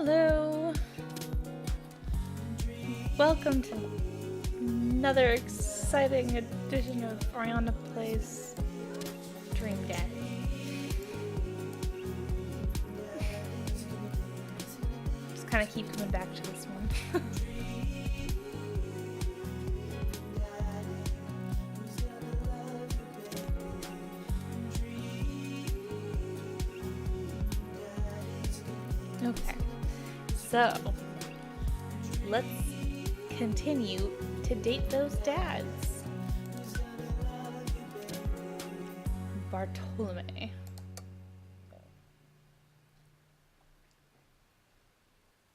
Hello! Welcome to another exciting edition of Ariana Plays Dream Daddy. Just kind of keep coming back to this one. Okay, so let's continue to date those dads. Bartolome.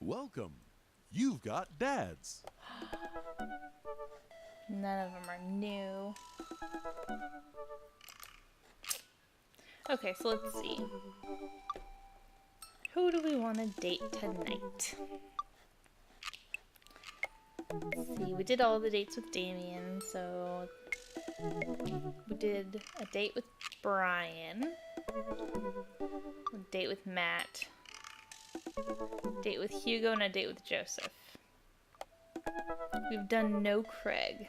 Welcome. You've got dads. None of them are new. Okay, so let's see. Who do we want to date tonight? Let's see, we did all the dates with Damien, so we did a date with Brian, a date with Matt, a date with Hugo, and a date with Joseph. We've done no Craig.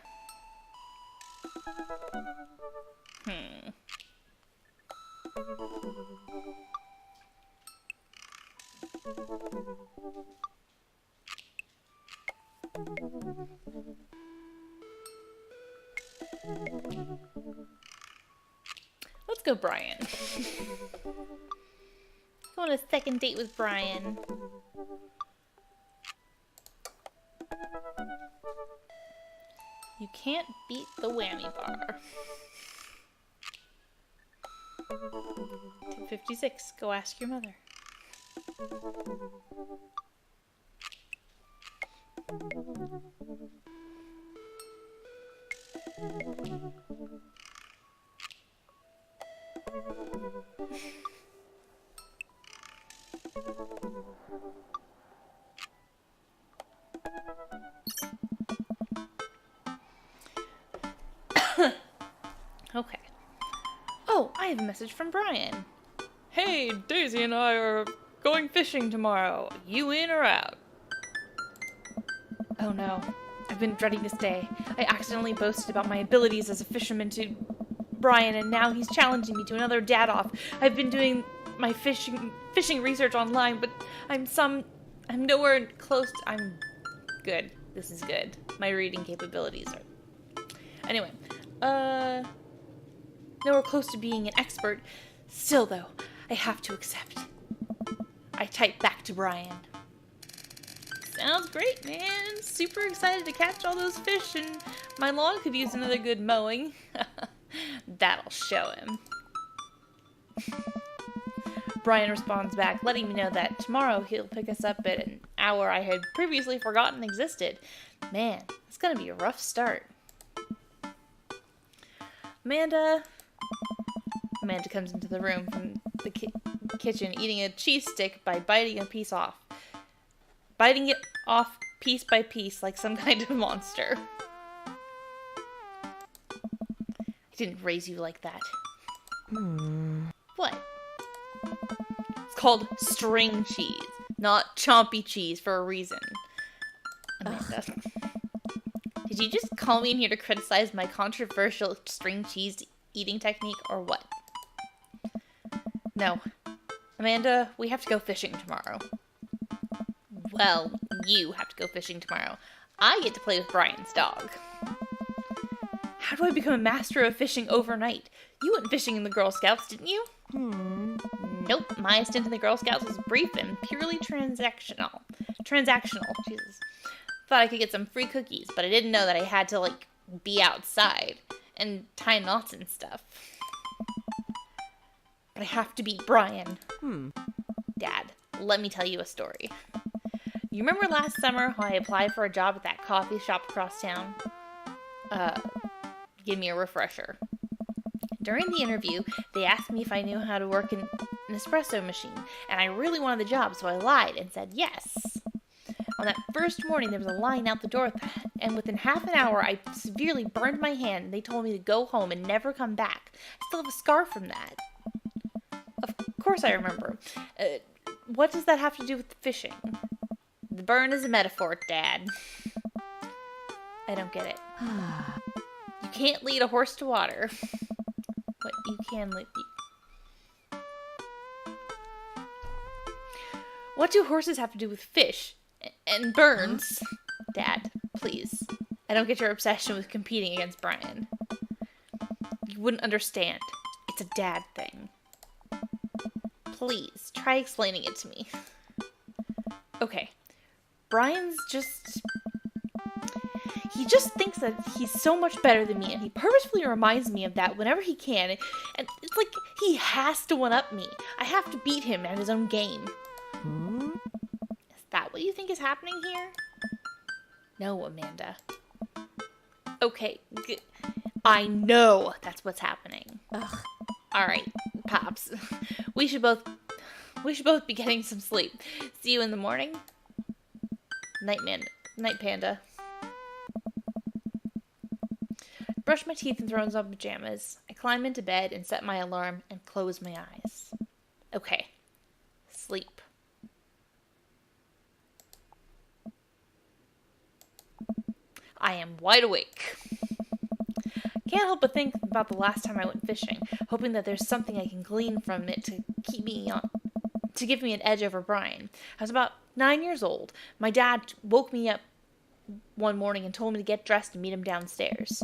Let's go Brian. Go on a second date with Brian. You can't beat the whammy bar. 256. Go ask your mother. Okay. Oh, I have a message from Brian. Hey, Daisy and I are going fishing tomorrow. You in or out? Oh no. I've been dreading this day. I accidentally boasted about my abilities as a fisherman to Brian, and now he's challenging me to another dad-off. I've been doing my fishing research online, but I'm nowhere close to... I'm good. This is good. My reading capabilities are... Anyway, nowhere close to being an expert. Still, though, I have to accept. I type back to Brian. Sounds great, man. Super excited to catch all those fish, and my lawn could use another good mowing. That'll show him. Brian responds back, letting me know that tomorrow he'll pick us up at an hour I had previously forgotten existed. Man, it's gonna be a rough start. Amanda comes into the room from the kitchen, eating a cheese stick by biting a piece off. Biting it off piece by piece like some kind of monster. I didn't raise you like that. What? It's called string cheese, not chompy cheese for a reason. Amanda. Did you just call me in here to criticize my controversial string cheese eating technique or what? No. Amanda, we have to go fishing tomorrow. Well, you have to go fishing tomorrow. I get to play with Brian's dog. How do I become a master of fishing overnight? You went fishing in the Girl Scouts, didn't you? Nope, my stint in the Girl Scouts was brief and purely transactional. Jesus. Thought I could get some free cookies, but I didn't know that I had to, be outside and tie knots and stuff. But I have to beat Brian. Dad, let me tell you a story. You remember last summer how I applied for a job at that coffee shop across town? Give me a refresher. During the interview, they asked me if I knew how to work an espresso machine, and I really wanted the job, so I lied and said yes. On that first morning, there was a line out the door, and within half an hour, I severely burned my hand, and they told me to go home and never come back. I still have a scar from that. Of course I remember. what does that have to do with the fishing? The burn is a metaphor, Dad. I don't get it. You can't lead a horse to water. But you can lead... What do horses have to do with fish? And burns? Dad, please. I don't get your obsession with competing against Brian. You wouldn't understand. It's a dad thing. Please, try explaining it to me. Okay. Brian's just... He just thinks that he's so much better than me, and he purposefully reminds me of that whenever he can. And it's like he has to one-up me. I have to beat him at his own game. Is that what you think is happening here? No, Amanda. Okay, I know that's what's happening. Ugh. All right, Pops. We should both be getting some sleep. See you in the morning. Night Panda. Brush my teeth and throw on some pajamas. I climb into bed and set my alarm and close my eyes. Okay. Sleep. I am wide awake. Can't help but think about the last time I went fishing, hoping that there's something I can glean from it to give me an edge over Brian. I was about 9 years old. My dad woke me up one morning and told me to get dressed and meet him downstairs.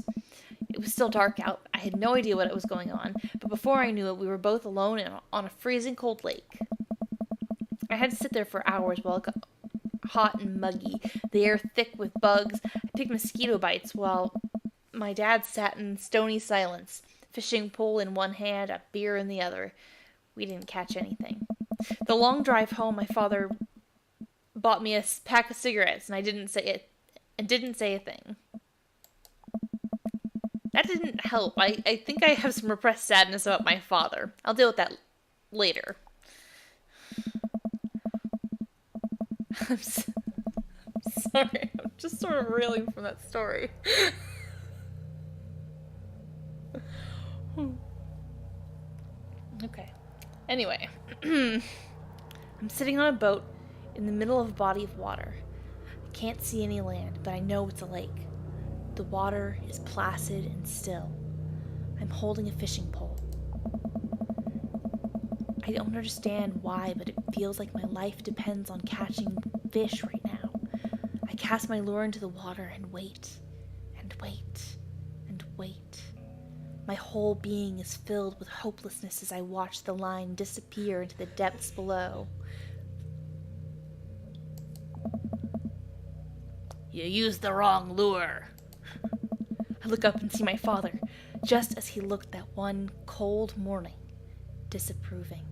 It was still dark out. I had no idea what was going on, but before I knew it, we were both alone on a freezing cold lake. I had to sit there for hours while it got hot and muggy, the air thick with bugs. I picked mosquito bites while my dad sat in stony silence, fishing pole in one hand, a beer in the other. We didn't catch anything. The long drive home, my father bought me a pack of cigarettes, and I didn't say a thing. That didn't help. I think I have some repressed sadness about my father. I'll deal with that later. I'm sorry. I'm just sort of reeling from that story. Okay. Anyway. I'm sitting on a boat in the middle of a body of water. I can't see any land, but I know it's a lake. The water is placid and still. I'm holding a fishing pole. I don't understand why, but it feels like my life depends on catching fish right now. I cast my lure into the water and wait, and wait, and wait. My whole being is filled with hopelessness as I watch the line disappear into the depths below. You used the wrong lure. I look up and see my father, just as he looked that one cold morning, disapproving.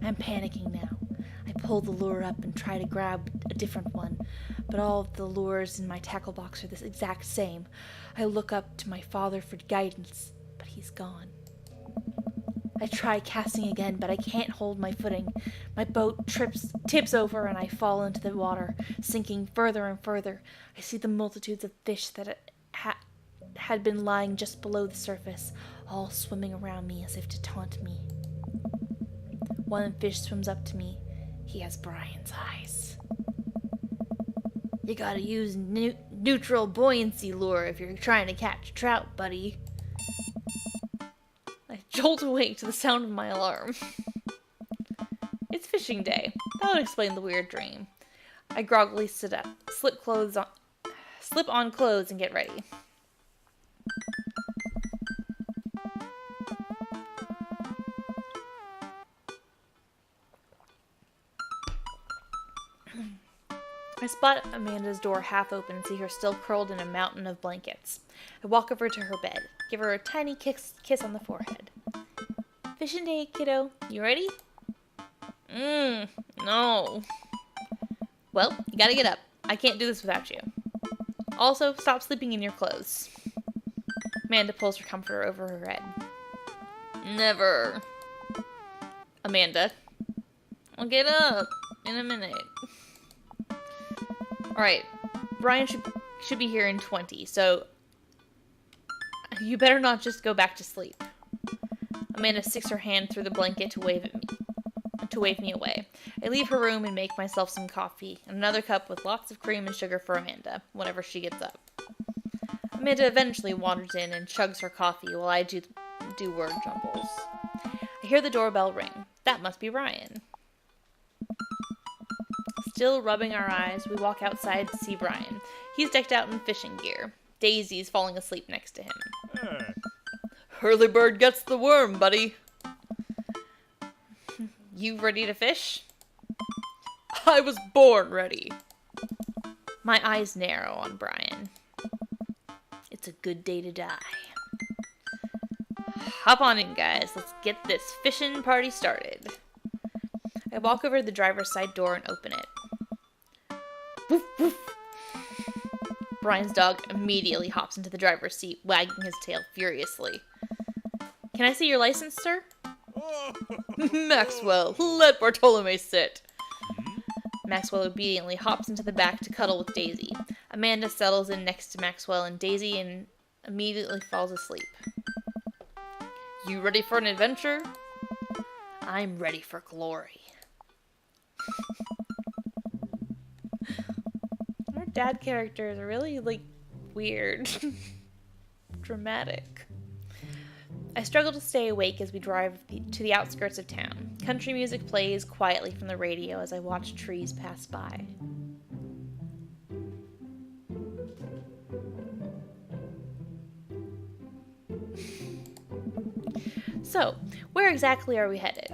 I'm panicking now. I pull the lure up and try to grab a different one, but all of the lures in my tackle box are the exact same. I look up to my father for guidance, but he's gone. I try casting again, but I can't hold my footing. My boat tips over and I fall into the water, sinking further and further. I see the multitudes of fish that had been lying just below the surface, all swimming around me as if to taunt me. One fish swims up to me. He has Brian's eyes. You gotta use neutral buoyancy lure if you're trying to catch trout, buddy. I jolt awake to the sound of my alarm. It's fishing day. That would explain the weird dream. I groggily sit up, slip on clothes, and get ready. I spot Amanda's door half open and see her still curled in a mountain of blankets. I walk over to her bed, give her a tiny kiss on the forehead. Fishing day, kiddo. You ready? No. Well, you gotta get up. I can't do this without you. Also, stop sleeping in your clothes. Amanda pulls her comforter over her head. Never. Amanda. I'll get up in a minute. Alright, Brian should be here in 20, so you better not just go back to sleep. Amanda sticks her hand through the blanket to wave at me. to wave me away. I leave her room and make myself some coffee, and another cup with lots of cream and sugar for Amanda, whenever she gets up. Amanda eventually wanders in and chugs her coffee while I do word jumbles. I hear the doorbell ring. That must be Ryan. Still rubbing our eyes, we walk outside to see Brian. He's decked out in fishing gear. Daisy's falling asleep next to him. Hey. Early bird gets the worm, buddy. You ready to fish? I was born ready. My eyes narrow on Brian. It's a good day to die. Hop on in, guys. Let's get this fishing party started. I walk over to the driver's side door and open it. Woof, woof. Brian's dog immediately hops into the driver's seat, wagging his tail furiously. Can I see your license, sir? Maxwell, let Bartolome sit. Maxwell obediently hops into the back to cuddle with Daisy. Amanda settles in next to Maxwell and Daisy immediately falls asleep. You ready for an adventure? I'm ready for glory. Our dad characters are really, weird. Dramatic. I struggle to stay awake as we drive to the outskirts of town. Country music plays quietly from the radio as I watch trees pass by. So, where exactly are we headed?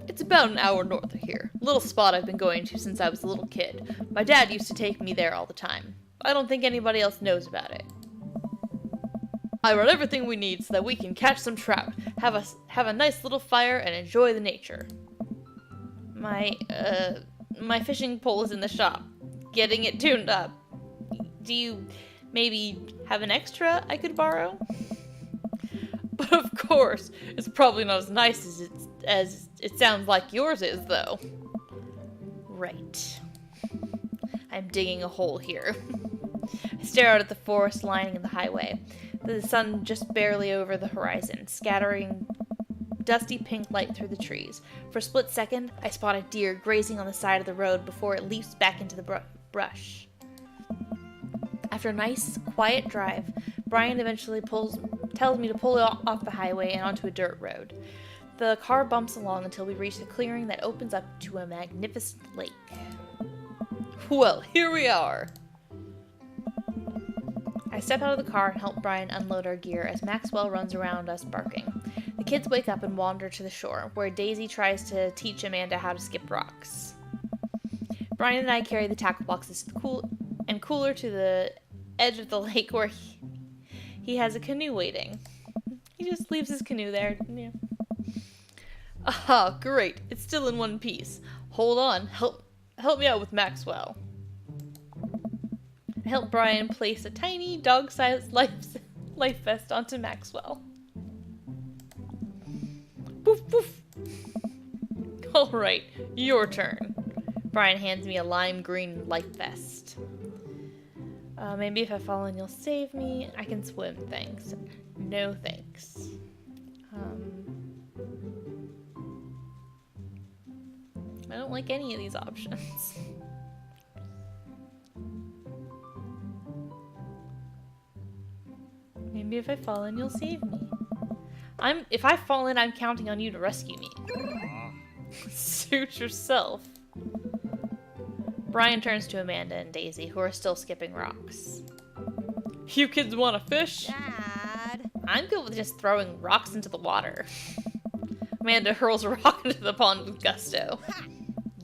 It's about an hour north of here. A little spot I've been going to since I was a little kid. My dad used to take me there all the time. I don't think anybody else knows about it. I brought everything we need so that we can catch some trout, have a nice little fire, and enjoy the nature. My fishing pole is in the shop, getting it tuned up. Do you maybe have an extra I could borrow? But of course, it's probably not as nice as it sounds like yours is, though. Right. I'm digging a hole here. I stare out at the forest lining the highway, the sun just barely over the horizon, scattering dusty pink light through the trees. For a split second, I spot a deer grazing on the side of the road before it leaps back into the brush. After a nice, quiet drive, Brian eventually tells me to pull off the highway and onto a dirt road. The car bumps along until we reach a clearing that opens up to a magnificent lake. Well, here we are. I step out of the car and help Brian unload our gear as Maxwell runs around us barking. The kids wake up and wander to the shore, where Daisy tries to teach Amanda how to skip rocks. Brian and I carry the tackle boxes to the cooler to the edge of the lake where he has a canoe waiting. He just leaves his canoe there. Yeah. Ah, great. It's still in one piece. Hold on. Help me out with Maxwell. I help Brian place a tiny dog-sized life vest onto Maxwell. Poof, poof. All right, your turn. Brian hands me a lime green life vest. Maybe if I fall in, you'll save me. I can swim, thanks. No thanks. I don't like any of these options. Maybe if I fall in, you'll save me. If I fall in, I'm counting on you to rescue me. Suit yourself. Brian turns to Amanda and Daisy, who are still skipping rocks. You kids want to fish? Dad. I'm good with just throwing rocks into the water. Amanda hurls a rock into the pond with gusto.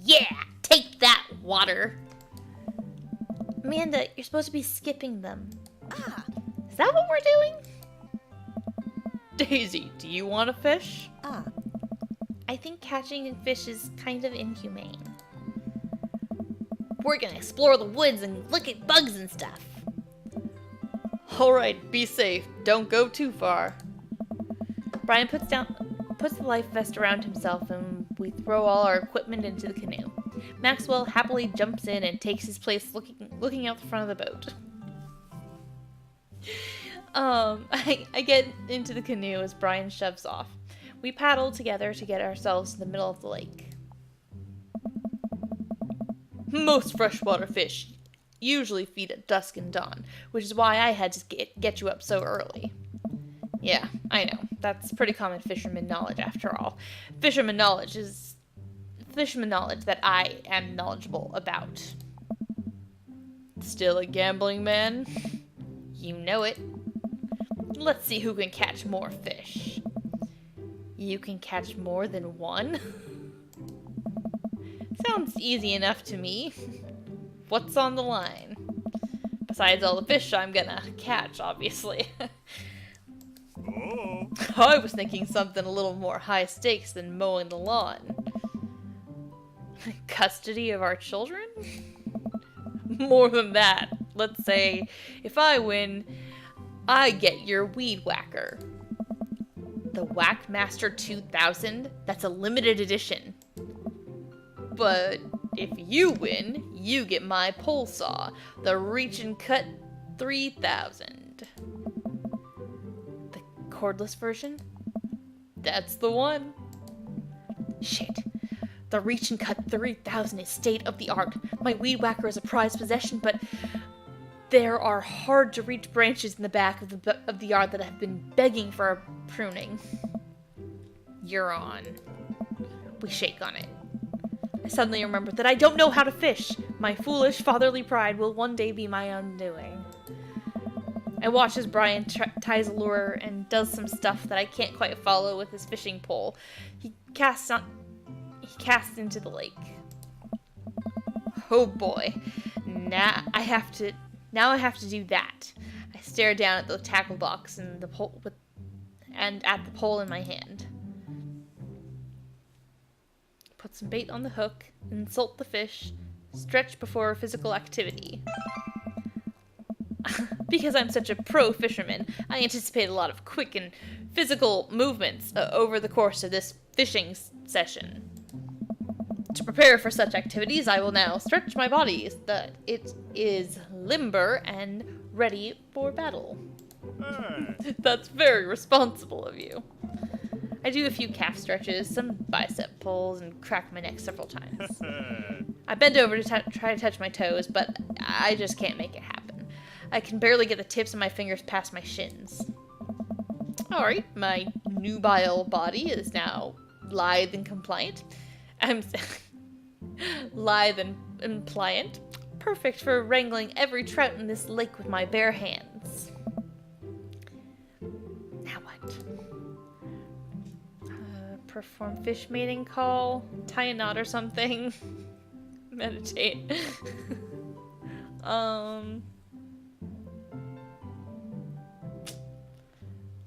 Yeah, take that, water. Amanda, you're supposed to be skipping them. Ah. Is that what we're doing? Daisy, do you want to fish? I think catching fish is kind of inhumane. We're gonna explore the woods and look at bugs and stuff. Alright, be safe. Don't go too far. Brian puts the life vest around himself and we throw all our equipment into the canoe. Maxwell happily jumps in and takes his place looking out the front of the boat. I get into the canoe as Brian shoves off. We paddle together to get ourselves to the middle of the lake. Most freshwater fish usually feed at dusk and dawn, which is why I had to get you up so early. Yeah, I know. That's pretty common fisherman knowledge after all. Fisherman knowledge that I am knowledgeable about. Still a gambling man? You know it. Let's see who can catch more fish. You can catch more than one? Sounds easy enough to me. What's on the line? Besides all the fish I'm gonna catch, obviously. Oh. I was thinking something a little more high stakes than mowing the lawn. Custody of our children? More than that. Let's say, if I win, I get your weed whacker. The Whack Master 2000? That's a limited edition. But if you win, you get my pole saw, the Reach and Cut 3000. The cordless version? That's the one. Shit. The Reach and Cut 3000 is state of the art. My weed whacker is a prized possession, but there are hard to reach branches in the back of the yard that have been begging for a pruning. You're on. We shake on it. I suddenly remember that I don't know how to fish. My foolish fatherly pride will one day be my undoing. I watch as Brian ties a lure and does some stuff that I can't quite follow with his fishing pole. He casts into the lake. Oh boy. Now I have to do that. I stare down at the tackle box and at the pole in my hand. Put some bait on the hook, insult the fish, stretch before physical activity. Because I'm such a pro fisherman, I anticipate a lot of quick and physical movements over the course of this fishing session. To prepare for such activities, I will now stretch my body so that it is limber and ready for battle. Hey. That's very responsible of you. I do a few calf stretches, some bicep pulls, and crack my neck several times. I bend over to try to touch my toes, but I just can't make it happen. I can barely get the tips of my fingers past my shins. Alright, my nubile body is now lithe and compliant. I'm lithe and pliant. Perfect for wrangling every trout in this lake with my bare hands. Now what? Perform fish mating call, tie a knot or something. Meditate.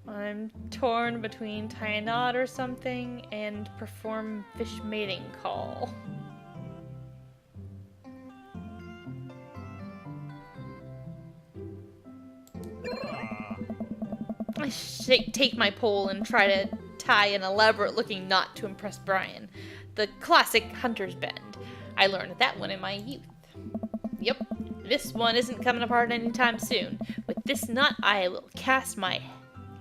I'm torn between tie a knot or something and perform fish mating call. I take my pole and try to tie an elaborate-looking knot to impress Brian. The classic hunter's bend. I learned that one in my youth. Yep, this one isn't coming apart anytime soon. With this knot, I will cast my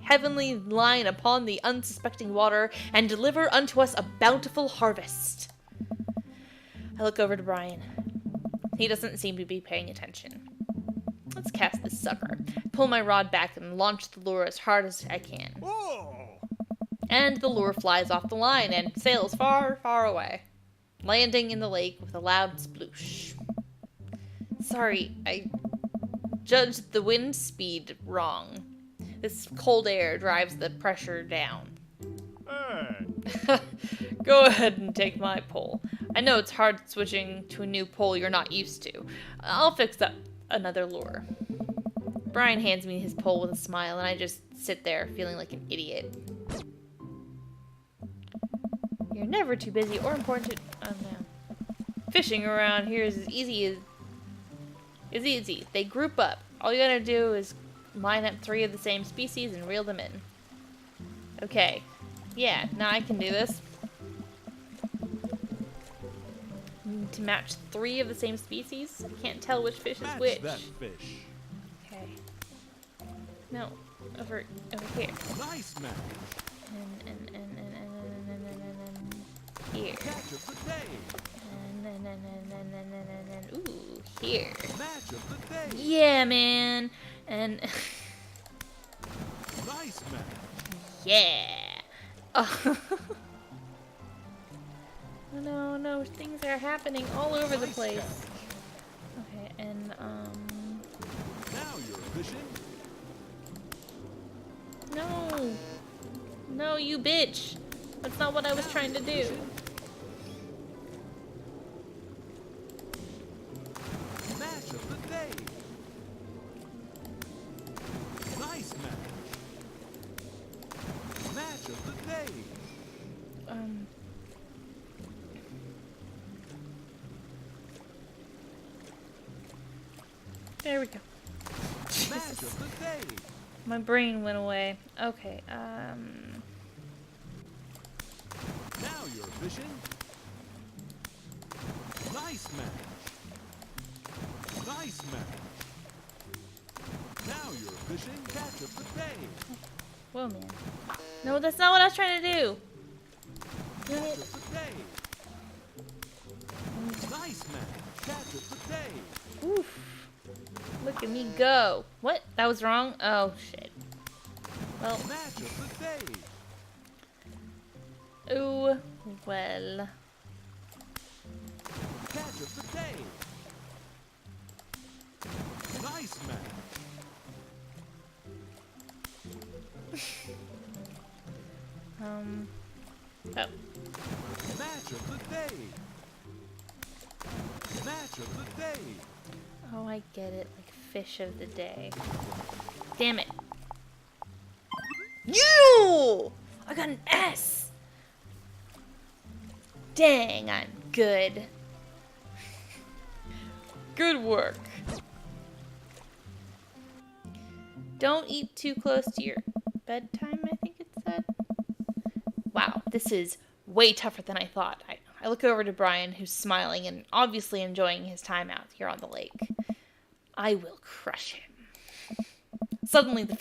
heavenly line upon the unsuspecting water and deliver unto us a bountiful harvest. I look over to Brian. He doesn't seem to be paying attention. Let's cast this sucker. Pull my rod back and launch the lure as hard as I can. Whoa. And the lure flies off the line and sails far, far away, landing in the lake with a loud sploosh. Sorry, I judged the wind speed wrong. This cold air drives the pressure down. Hey. Go ahead and take my pole. I know it's hard switching to a new pole you're not used to. I'll fix up another lure. Brian hands me his pole with a smile, and I just sit there feeling like an idiot. You're never too busy or important to... Oh, no. Fishing around here is as easy as... It's easy. They group up. All you gotta do is line up 3 of the same species and reel them in. Okay. Yeah, now I can do this. To match 3 of the same species? I can't tell which fish is Match which. that fish. Okay. No. Over here. Nice match. And Match of the day. Ooh, here. Match of the day. Yeah, man. And Nice match. yeah. Oh. No, no, things are happening all over the place. Okay, and Now you're fishing. no. No, you bitch. That's not what I was trying to do. Match of the day. Nice match. Match of the day. There we go. Match of the day. My brain went away. Okay, Now you're fishing. Nice match. Nice match. Now you're fishing. Catch of the day. whoa, man. No, that's not what I was trying to do. Catch of the day. Nice match. Catch of the day. Oof. Look at me go. What? That was wrong? Oh, shit. Well. Match of the day. Ooh, well. Catch of the day. Nice match. Oh. Match of the day. Match of the day. Oh, I get it. Like fish of the day. Damn it. You! I got an S! Dang, I'm good. Good work. Don't eat too close to your bedtime, I think it said. Wow, this is way tougher than I thought. I look over to Brian, who's smiling and obviously enjoying his time out here on the lake. I will crush him. Suddenly, the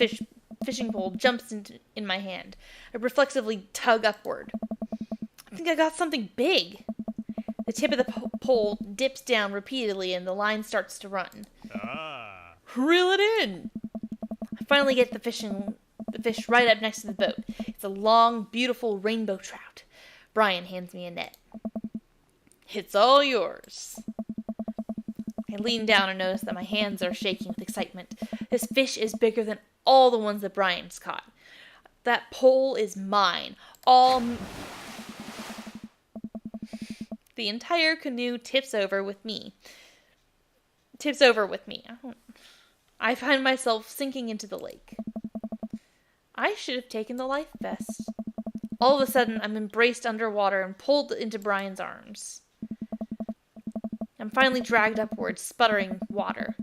fishing pole jumps in my hand. I reflexively tug upward. I think I got something big. The tip of the pole dips down repeatedly and the line starts to run. Ah. Reel it in! I finally get the fish right up next to the boat. It's a long, beautiful rainbow trout. Brian hands me a net. It's all yours. I lean down and notice that my hands are shaking with excitement. This fish is bigger than all the ones that Brian's caught. That pole is mine. The entire canoe tips over with me. I find myself sinking into the lake. I should have taken the life vest. All of a sudden, I'm embraced underwater and pulled into Brian's arms. I'm finally dragged upwards, sputtering water.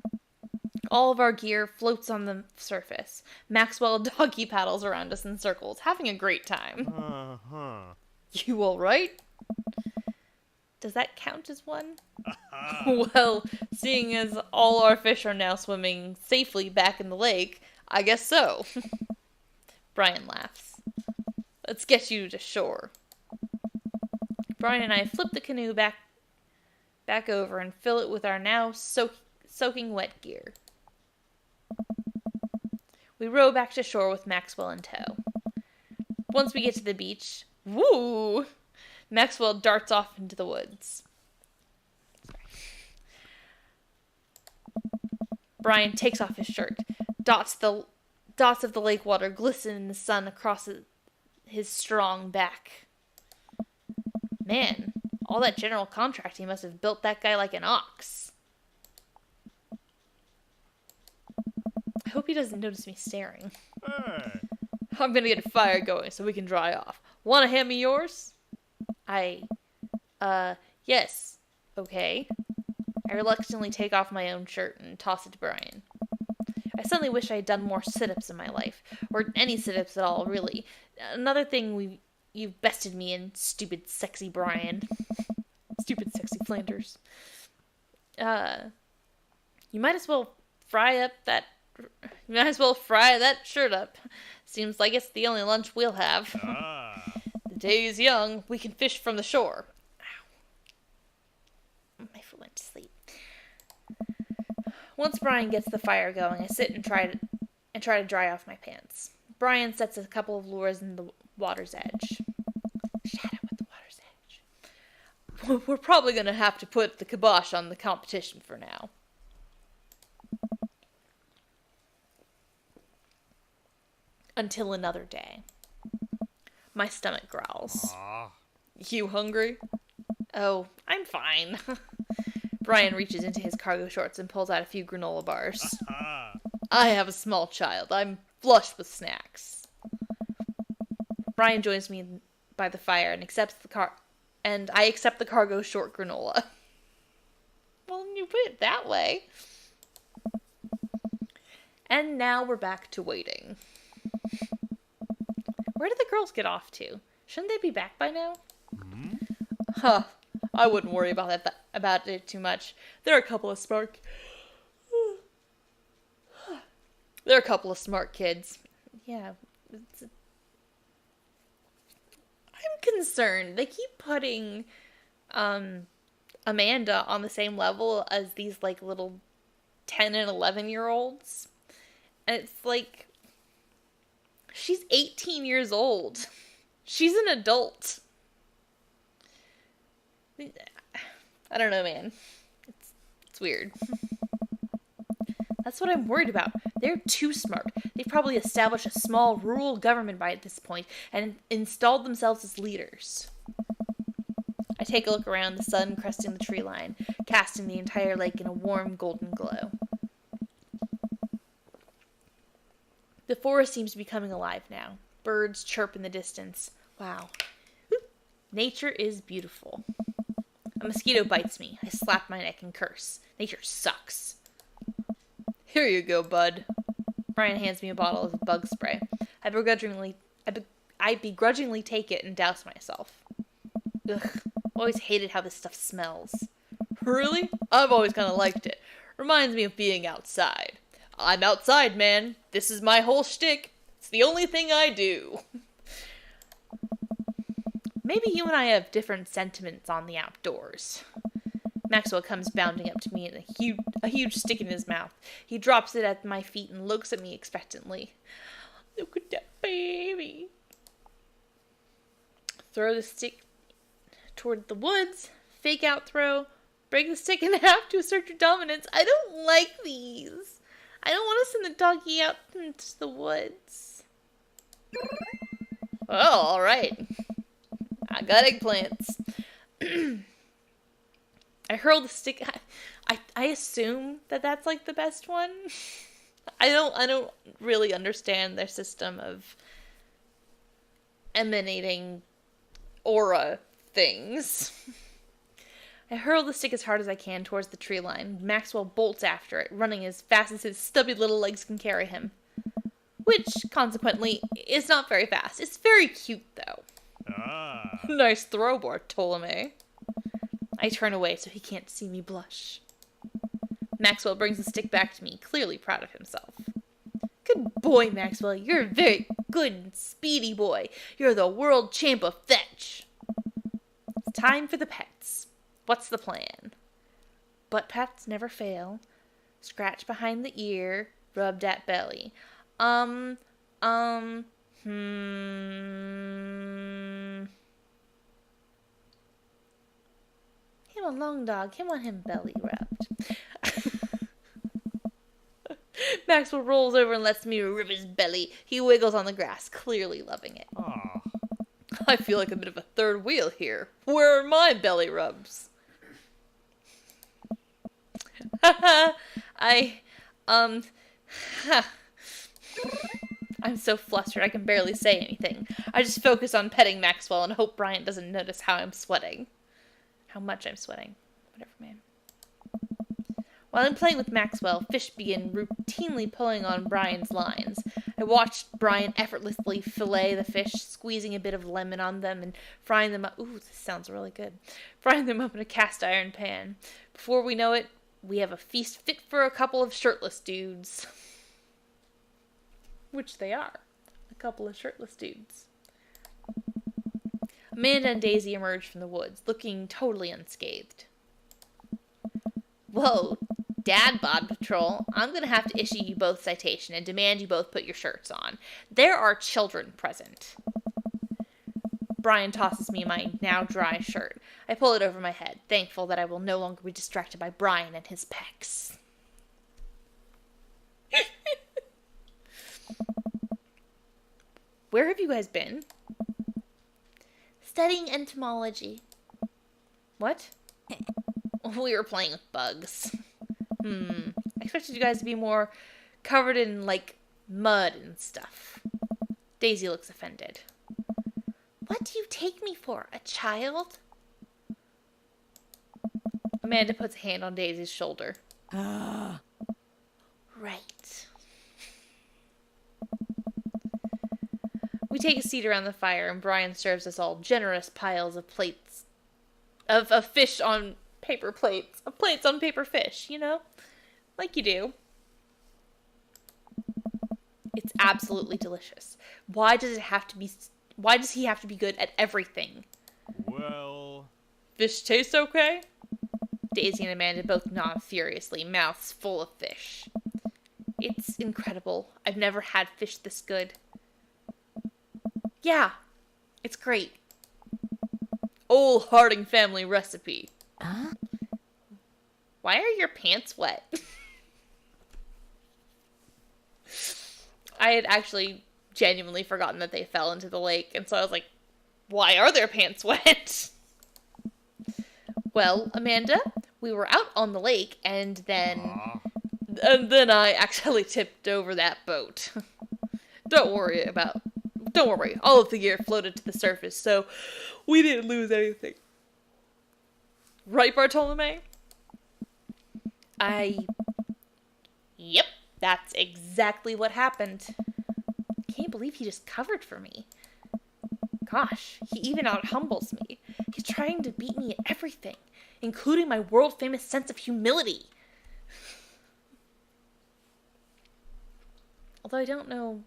All of our gear floats on the surface. Maxwell doggy paddles around us in circles, having a great time. Uh-huh. You all right? Does that count as one? Well, seeing as all our fish are now swimming safely back in the lake, I guess so. Brian laughs. Let's get you to shore. Brian and I flip the canoe back over and fill it with our now soaking wet gear. We row back to shore with Maxwell in tow. Once we get to the beach, woo! Maxwell darts off into the woods. Brian takes off his shirt. Dots of the lake water glisten in the sun across his strong back. Man, all that general contracting must have built that guy like an ox. I hope he doesn't notice me staring. Hey. I'm gonna get a fire going so we can dry off. Wanna hand me yours? Yes. Okay. I reluctantly take off my own shirt and toss it to Brian. I suddenly wish I had done more sit-ups in my life. Or any sit-ups at all, really. Another thing you've bested me in, stupid sexy Brian. Stupid sexy Flanders. You might as well fry that shirt up. Seems like it's the only lunch we'll have. Ah. The day is young. We can fish from the shore. Ow. went to sleep. Once Brian gets the fire going, I sit and try to dry off my pants. Brian sets a couple of lures in the water's edge. Shadow at the water's edge. We're probably going to have to put the kibosh on the competition for now. Until another day. My stomach growls. You hungry? Oh, I'm fine. Brian reaches into his cargo shorts and pulls out a few granola bars. I have a small child. I'm flush with snacks. Brian joins me by the fire and I accept the cargo short granola. Well, you put it that way. And now we're back to waiting. Where did the girls get off to? Shouldn't they be back by now? Huh. I wouldn't worry about it too much. They're a couple of smart kids. Yeah. I'm concerned. They keep putting Amanda on the same level as these like little 10 and 11-year-olds. And it's like she's 18 years old. She's an adult. I don't know, man. It's weird. That's what I'm worried about. They're too smart. They've probably established a small rural government by this point and installed themselves as leaders. I take a look around, the sun cresting the tree line, casting the entire lake in a warm golden glow. The forest seems to be coming alive now. Birds chirp in the distance. Wow. Nature is beautiful. A mosquito bites me. I slap my neck and curse. Nature sucks. Here you go, bud. Brian hands me a bottle of bug spray. I begrudgingly take it and douse myself. Ugh. Always hated how this stuff smells. Really? I've always kind of liked it. Reminds me of being outside. I'm outside, man. This is my whole shtick. It's the only thing I do. Maybe you and I have different sentiments on the outdoors. Maxwell comes bounding up to me and a huge stick in his mouth. He drops it at my feet and looks at me expectantly. Look at that baby. Throw the stick toward the woods. Fake out throw. Break the stick in half to assert your dominance. I don't like these. I don't want to send the doggy out into the woods. Oh, alright. I got eggplants. I hurl the stick. I assume that that's like the best one. I don't really understand their system of emanating aura things. I hurl the stick as hard as I can towards the tree line. Maxwell bolts after it, running as fast as his stubby little legs can carry him. Which, consequently, is not very fast. It's very cute, though. Nice throw, Bartolome. I turn away so he can't see me blush. Maxwell brings the stick back to me, clearly proud of himself. Good boy, Maxwell. You're a very good and speedy boy. You're the world champ of fetch. It's time for the pets. What's the plan? Butt pats never fail. Scratch behind the ear. Rubbed at belly. Come on, long dog. Him on him belly rubbed. Maxwell rolls over and lets me rub his belly. He wiggles on the grass, clearly loving it. Aw. I feel like a bit of a third wheel here. Where are my belly rubs? I'm so flustered I can barely say anything. I just focus on petting Maxwell and hope Brian doesn't notice how I'm sweating. How much I'm sweating. Whatever, man. While I'm playing with Maxwell, fish begin routinely pulling on Brian's lines. I watched Brian effortlessly fillet the fish, squeezing a bit of lemon on them and frying them up. Ooh, this sounds really good. Frying them up in a cast iron pan. Before we know it, we have a feast fit for a couple of shirtless dudes. Which they are. A couple of shirtless dudes. Amanda and Daisy emerged from the woods, looking totally unscathed. Whoa, Dad Bod Patrol, I'm gonna have to issue you both citation and demand you both put your shirts on. There are children present. Brian tosses me my now dry shirt. I pull it over my head, thankful that I will no longer be distracted by Brian and his pecs. Where have you guys been? Studying entomology. What? We were playing with bugs. I expected you guys to be more covered in, like, mud and stuff. Daisy looks offended. What do you take me for, a child? Amanda puts a hand on Daisy's shoulder. Right. We take a seat around the fire, and Brian serves us all generous piles of plates. Of fish on paper plates. Of plates on paper fish, you know? Like you do. It's absolutely delicious. Why does he have to be good at everything? Well... Fish tastes okay? Daisy and Amanda both nod furiously, mouths full of fish. It's incredible. I've never had fish this good. Yeah, it's great. Old Harding family recipe. Why are your pants wet? I had actually genuinely forgotten that they fell into the lake, and so I was like, why are their pants wet? Well, Amanda, we were out on the lake, and then I actually tipped over that boat. Don't worry, all of the gear floated to the surface, so we didn't lose anything. Right, Bartolome? Yep, that's exactly what happened. Can't believe he just covered for me. Gosh, he even out-humbles me. He's trying to beat me at everything, including my world-famous sense of humility. Although I don't know...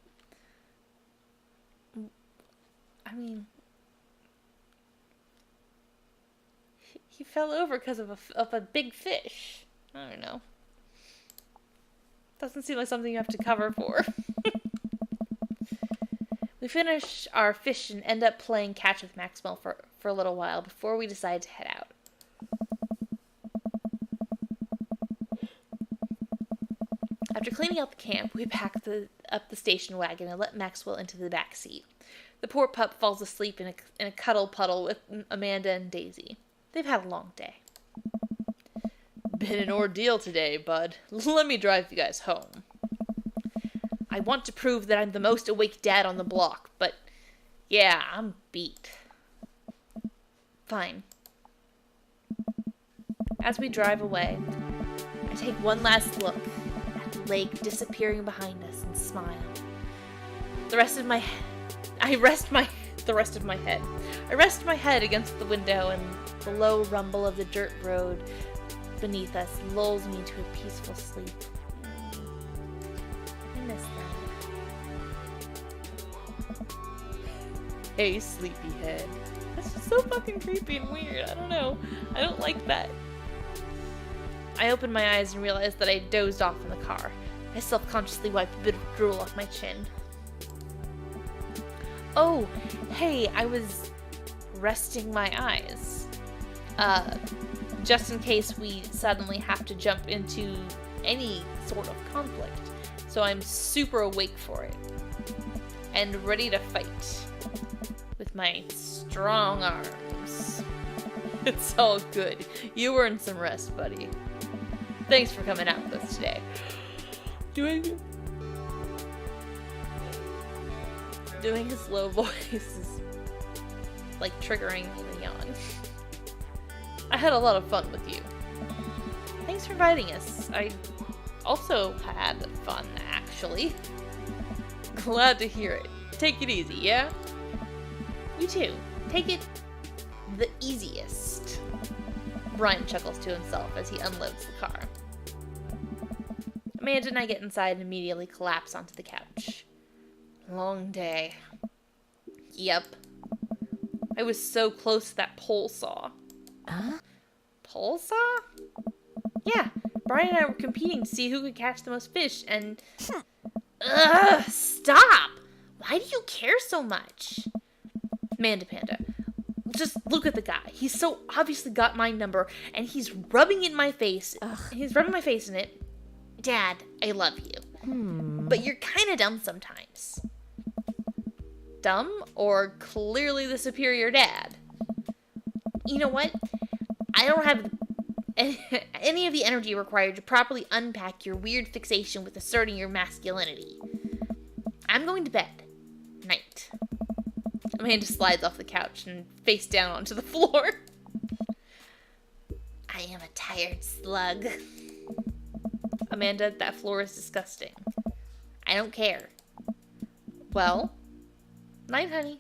I mean... He fell over because of a big fish. I don't know. Doesn't seem like something you have to cover for. We finish our fish and end up playing catch with Maxwell for a little while before we decide to head out. After cleaning out the camp, we pack up the station wagon and let Maxwell into the back seat. The poor pup falls asleep in a cuddle puddle with Amanda and Daisy. They've had a long day. Been an ordeal today, bud. Let me drive you guys home. I want to prove that I'm the most awake dad on the block, but yeah, I'm beat. Fine. As we drive away, I take one last look at the lake disappearing behind us and smile. I rest my head against the window, and the low rumble of the dirt road beneath us lulls me to a peaceful sleep. I miss that. Hey, sleepyhead. That's just so fucking creepy and weird. I don't know. I don't like that. I open my eyes and realize that I dozed off in the car. I self-consciously wipe a bit of drool off my chin. Oh, hey, I was resting my eyes. Just in case we suddenly have to jump into any sort of conflict. So I'm super awake for it. And ready to fight. With my strong arms. It's all good. You earned some rest, buddy. Thanks for coming out with us today. Doing his low voice is like triggering me to yawn. I had a lot of fun with you. Thanks for inviting us. I also had fun, actually. Glad to hear it. Take it easy, yeah? You too. Take it the easiest. Brian chuckles to himself as he unloads the car. Amanda and I get inside and immediately collapse onto the couch. Long day. Yep. I was so close to that pole saw. Pole saw? Yeah, Brian and I were competing to see who could catch the most fish, and... Ugh, stop! Why do you care so much? Amanda Panda, just look at the guy. He's so obviously got my number, and he's rubbing it in my face. Ugh. He's rubbing my face in it. Dad, I love you. But you're kind of dumb sometimes. Dumb, or clearly the superior dad? You know what? I don't have any of the energy required to properly unpack your weird fixation with asserting your masculinity. I'm going to bed. Night. Amanda slides off the couch and face down onto the floor. I am a tired slug. Amanda, that floor is disgusting. I don't care. Well, night, honey.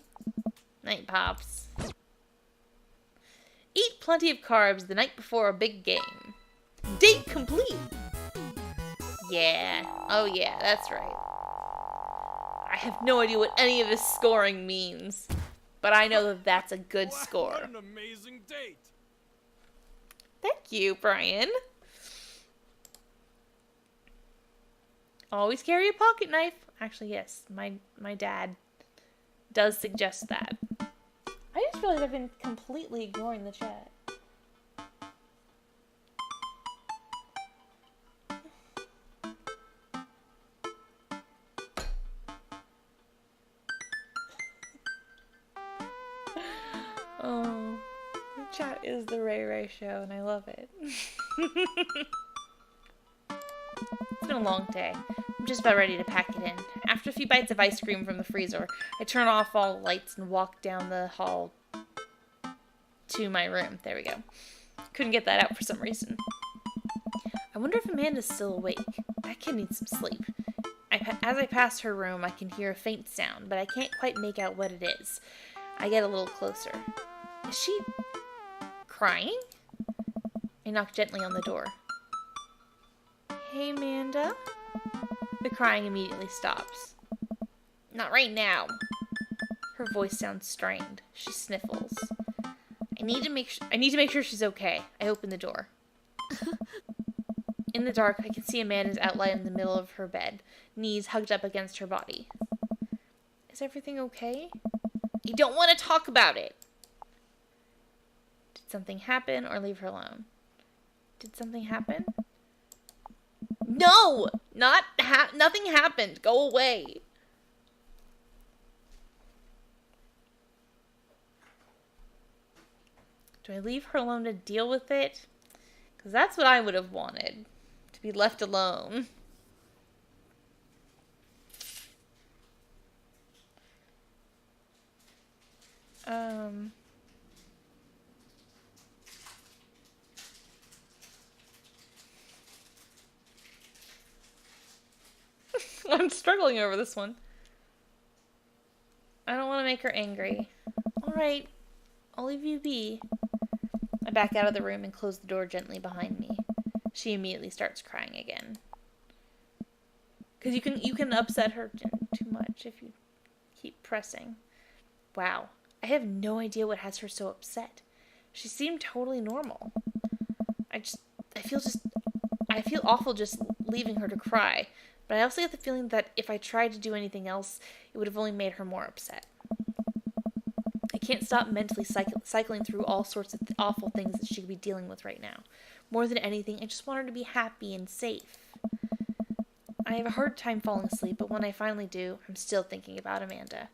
Night, Pops. Eat plenty of carbs the night before a big game. Date complete! Yeah. Oh yeah, that's right. I have no idea what any of this scoring means, but I know that that's a good score. What an amazing date! Thank you, Brian. Always carry a pocket knife. Actually, yes, my dad does suggest that. I just feel like I've been completely ignoring the chat. Oh, the chat is the Ray Ray show, and I love it. It's been a long day. I'm just about ready to pack it in. After a few bites of ice cream from the freezer, I turn off all the lights and walk down the hall to my room. There we go. Couldn't get that out for some reason. I wonder if Amanda's still awake. That kid needs some sleep. As I pass her room, I can hear a faint sound, but I can't quite make out what it is. I get a little closer. Is she crying? I knock gently on the door. Hey, Amanda? The crying immediately stops. Not right now. Her voice sounds strained. She sniffles. I need to make sure she's okay. I open the door. In the dark, I can see Amanda's outline in the middle of her bed, knees hugged up against her body. Is everything okay? I don't want to talk about it. Did something happen, or leave her alone? Did something happen? No! Nothing happened. Go away. Do I leave her alone to deal with it? Because that's what I would have wanted. To be left alone. I'm struggling over this one. I don't want to make her angry. Alright, I'll leave you be. I back out of the room and close the door gently behind me. She immediately starts crying again. Because you can upset her too much if you keep pressing. Wow, I have no idea what has her so upset. She seemed totally normal. I feel awful just leaving her to cry. But I also get the feeling that if I tried to do anything else, it would have only made her more upset. I can't stop mentally cycling through all sorts of awful things that she could be dealing with right now. More than anything, I just want her to be happy and safe. I have a hard time falling asleep, but when I finally do, I'm still thinking about Amanda.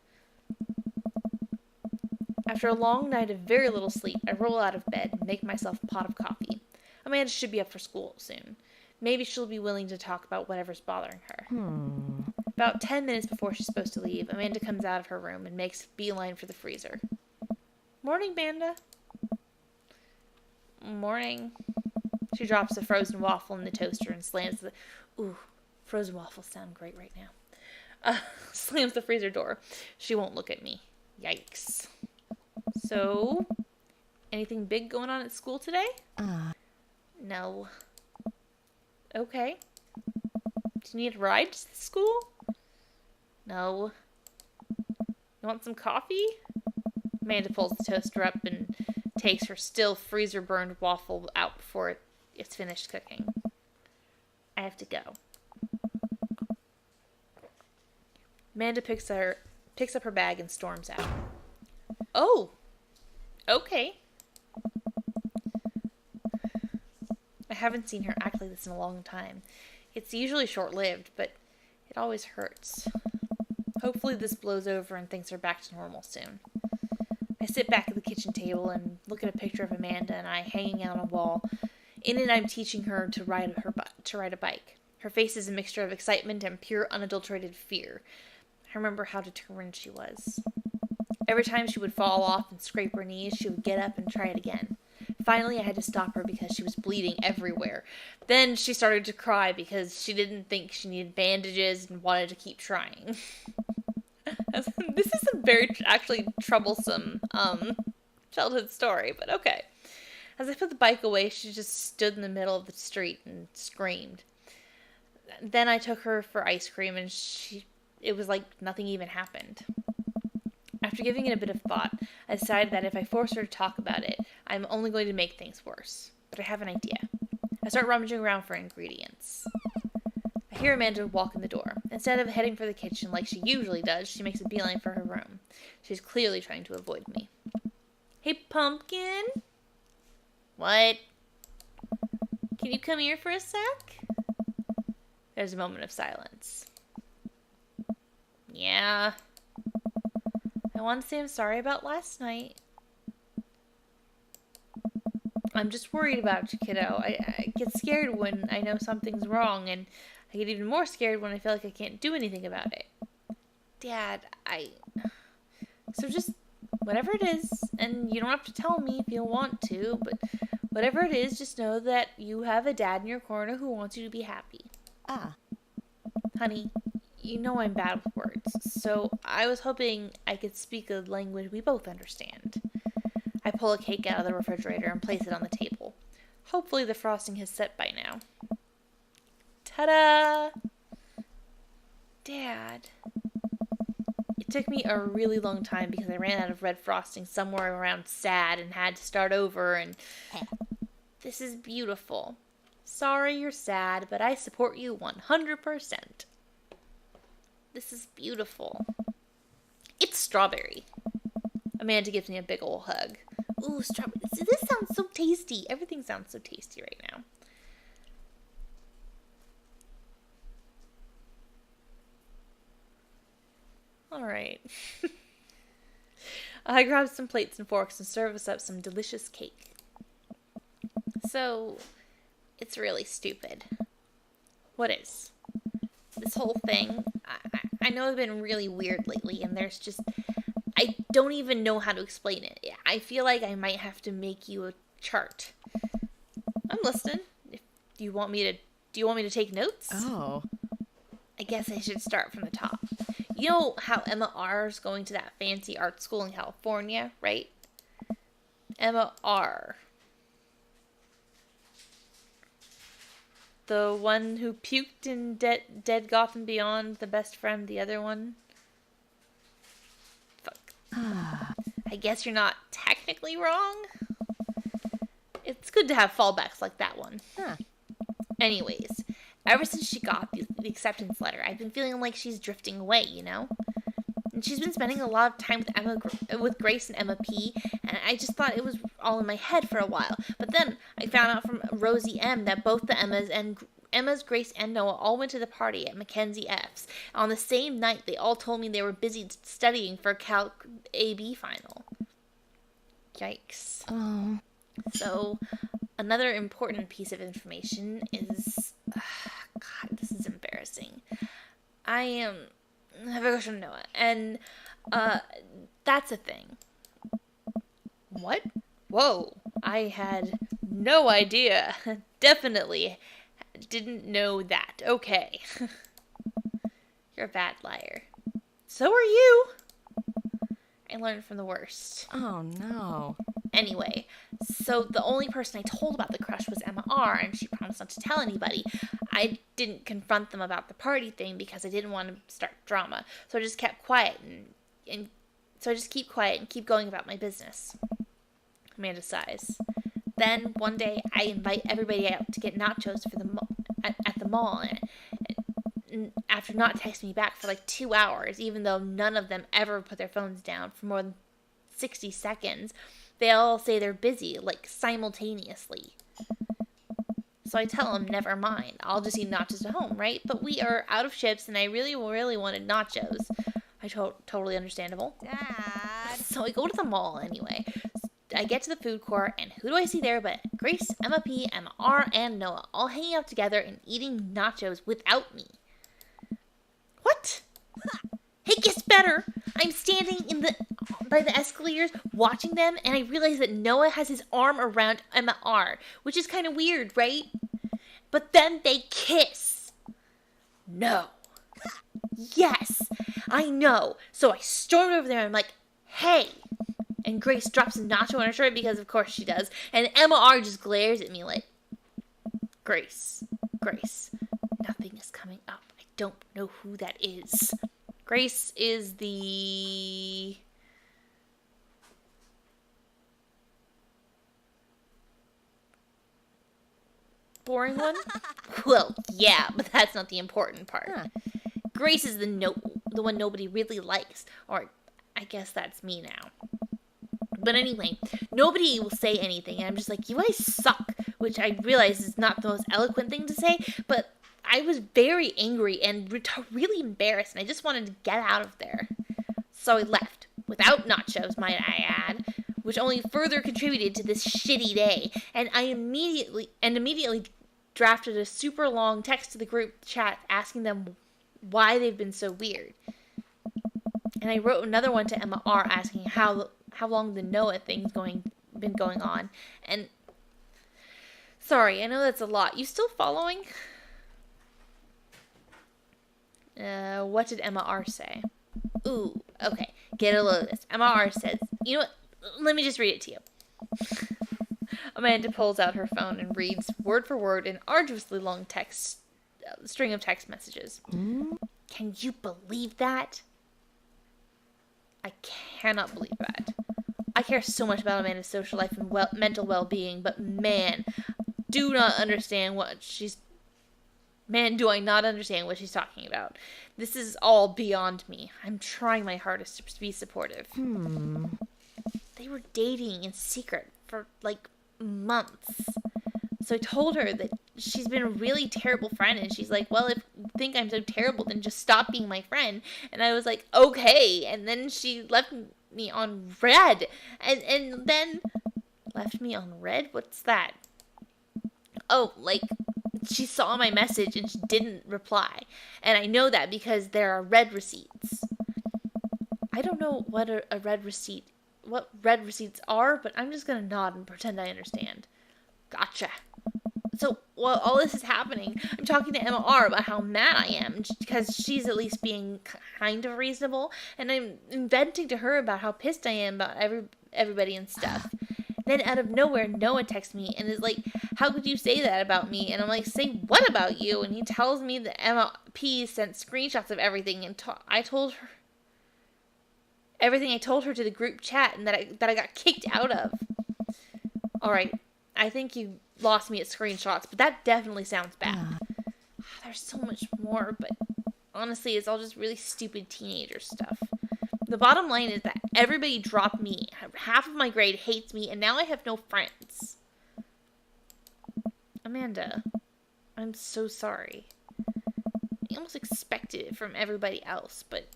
After a long night of very little sleep, I roll out of bed and make myself a pot of coffee. Amanda should be up for school soon. Maybe she'll be willing to talk about whatever's bothering her. About 10 minutes before she's supposed to leave, Amanda comes out of her room and makes a beeline for the freezer. Morning, Amanda. Morning. She drops a frozen waffle in the toaster and slams the... Ooh, frozen waffles sound great right now. Slams the freezer door. She won't look at me. Yikes. So, anything big going on at school today? No. Okay. Do you need a ride to school? No. You want some coffee? Amanda pulls the toaster up and takes her still freezer-burned waffle out before it's finished cooking. I have to go. Amanda picks up her bag and storms out. Oh, okay. I haven't seen her act like this in a long time. It's usually short-lived, but it always hurts. Hopefully this blows over and things are back to normal soon. I sit back at the kitchen table and look at a picture of Amanda and I hanging out on a wall. In it, I'm teaching her to ride a bike. Her face is a mixture of excitement and pure, unadulterated fear. I remember how determined she was. Every time she would fall off and scrape her knees, she would get up and try it again. Finally, I had to stop her because she was bleeding everywhere. Then she started to cry because she didn't think she needed bandages and wanted to keep trying. This is a very actually troublesome childhood story, but okay. As I put the bike away, she just stood in the middle of the street and screamed. Then I took her for ice cream and it was like nothing even happened. After giving it a bit of thought, I decided that if I force her to talk about it, I'm only going to make things worse. But I have an idea. I start rummaging around for ingredients. I hear Amanda walk in the door. Instead of heading for the kitchen like she usually does, she makes a beeline for her room. She's clearly trying to avoid me. Hey, Pumpkin? What? Can you come here for a sec? There's a moment of silence. Yeah. I want to say I'm sorry about last night. I'm just worried about you, kiddo. I get scared when I know something's wrong, and I get even more scared when I feel like I can't do anything about it. Dad, So just, whatever it is, and you don't have to tell me if you don't want to, but whatever it is, just know that you have a dad in your corner who wants you to be happy. Honey, you know I'm bad with words, so I was hoping I could speak a language we both understand. I pull a cake out of the refrigerator and place it on the table. Hopefully the frosting has set by now. Ta-da! Dad. It took me a really long time because I ran out of red frosting somewhere around sad and had to start over, and this is beautiful. Sorry you're sad, but I support you 100%. This is beautiful. It's strawberry. Amanda gives me a big ol' hug. Ooh, strawberry. This sounds so tasty. Everything sounds so tasty right now. Alright. I grab some plates and forks and serve us up some delicious cake. So, it's really stupid. What is? This whole thing, I know I've been really weird lately, and there's just, I don't even know how to explain it. I feel like I might have to make you a chart. I'm listening. Do you want me to take notes? Oh. I guess I should start from the top. You know how Emma R is going to that fancy art school in California, right? Emma R. The one who puked in Dead Gotham Beyond, the best friend, the other one. Fuck. I guess you're not technically wrong. It's good to have fallbacks like that one. Huh. Anyways, ever since she got the acceptance letter, I've been feeling like she's drifting away, you know? And she's been spending a lot of time with Grace and Emma P, and I just thought it was all in my head for a while. But then I found out from Rosie M that both the Emma's, Grace, and Noah all went to the party at Mackenzie F's. On the same night, they all told me they were busy studying for Calc AB final. Yikes. Oh. So, another important piece of information is... God, this is embarrassing. I have a crush on Noah, and, that's a thing. What? Whoa, I had no idea. Definitely didn't know that. Okay. You're a bad liar. So are you. I learned from the worst. Oh, no. Anyway, so the only person I told about the crush was Emma R, and she promised not to tell anybody. I didn't confront them about the party thing because I didn't want to start drama, so I just kept quiet and keep quiet and keep going about my business. Amanda sighs. Then one day I invite everybody out to get nachos for at the mall. And after not texting me back for like 2 hours, even though none of them ever put their phones down for more than 60 seconds, they all say they're busy, like simultaneously. So I tell them, never mind, I'll just eat nachos at home, right? But we are out of chips, and I really, really wanted nachos. Totally understandable. Dad. So I go to the mall anyway. I get to the food court, and who do I see there but Grace, Emma P, Emma R, and Noah, all hanging out together and eating nachos without me. What? It gets better. I'm standing by the escalators watching them, and I realize that Noah has his arm around Emma R, which is kind of weird, right? But then they kiss. No. Yes, I know. So I stormed over there and I'm like, hey. And Grace drops a nacho on her shirt because of course she does. And Emma R just glares at me like, Grace, nothing is coming up. I don't know who that is. Grace is the... boring one? Well, yeah, but that's not the important part. Grace is the one nobody really likes. Or I guess that's me now. But anyway, nobody will say anything, and I'm just like, you guys suck, which I realize is not the most eloquent thing to say, but I was very angry and really embarrassed, and I just wanted to get out of there. So I left, without nachos, might I add, which only further contributed to this shitty day, and I immediately drafted a super long text to the group chat asking them why they've been so weird. And I wrote another one to Emma R asking how long the Noah thing's been going on. And sorry, I know that's a lot. You still following? What did Emma R say? Ooh, okay. Get a load of this. Emma R says, you know what? Let me just read it to you. Amanda pulls out her phone and reads word for word an arduously long string of text messages. Can you believe that? I cannot believe that. I care so much about Amanda's social life and mental well-being, but man, do I not understand what she's talking about. This is all beyond me. I'm trying my hardest to be supportive. They were dating in secret for like months. So I told her that she's been a really terrible friend, and she's like, well, if you think I'm so terrible, then just stop being my friend. And I was like, okay. And then she left me on red. And then left me on red? What's that? Oh, like, she saw my message and she didn't reply. And I know that because there are red receipts. I don't know what red receipts are, but I'm just gonna nod and pretend I understand. Gotcha. So while all this is happening, I'm talking to Emma R about how mad I am because she's at least being kind of reasonable, and I'm venting to her about how pissed I am about everybody and stuff. Then out of nowhere, Noah texts me and is like, how could you say that about me? And I'm like, say what about you? And he tells me that Emma P sent screenshots of everything, and I told her everything I told her to the group chat, and that I got kicked out of. Alright, I think you lost me at screenshots, but that definitely sounds bad. There's so much more, but honestly, it's all just really stupid teenager stuff. The bottom line is that everybody dropped me. Half of my grade hates me, and now I have no friends. Amanda, I'm so sorry. I almost expected it from everybody else, but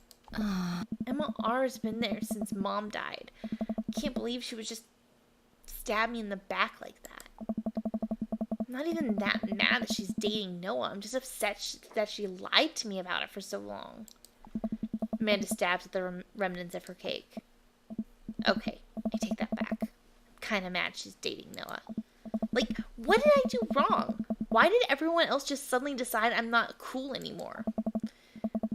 Emma R has been there since Mom died. I can't believe she would just stab me in the back like that. I'm not even that mad that she's dating Noah. I'm just upset that she lied to me about it for so long. Amanda stabs at the remnants of her cake. Okay, I take that back. I'm kind of mad she's dating Noah. Like, what did I do wrong? Why did everyone else just suddenly decide I'm not cool anymore?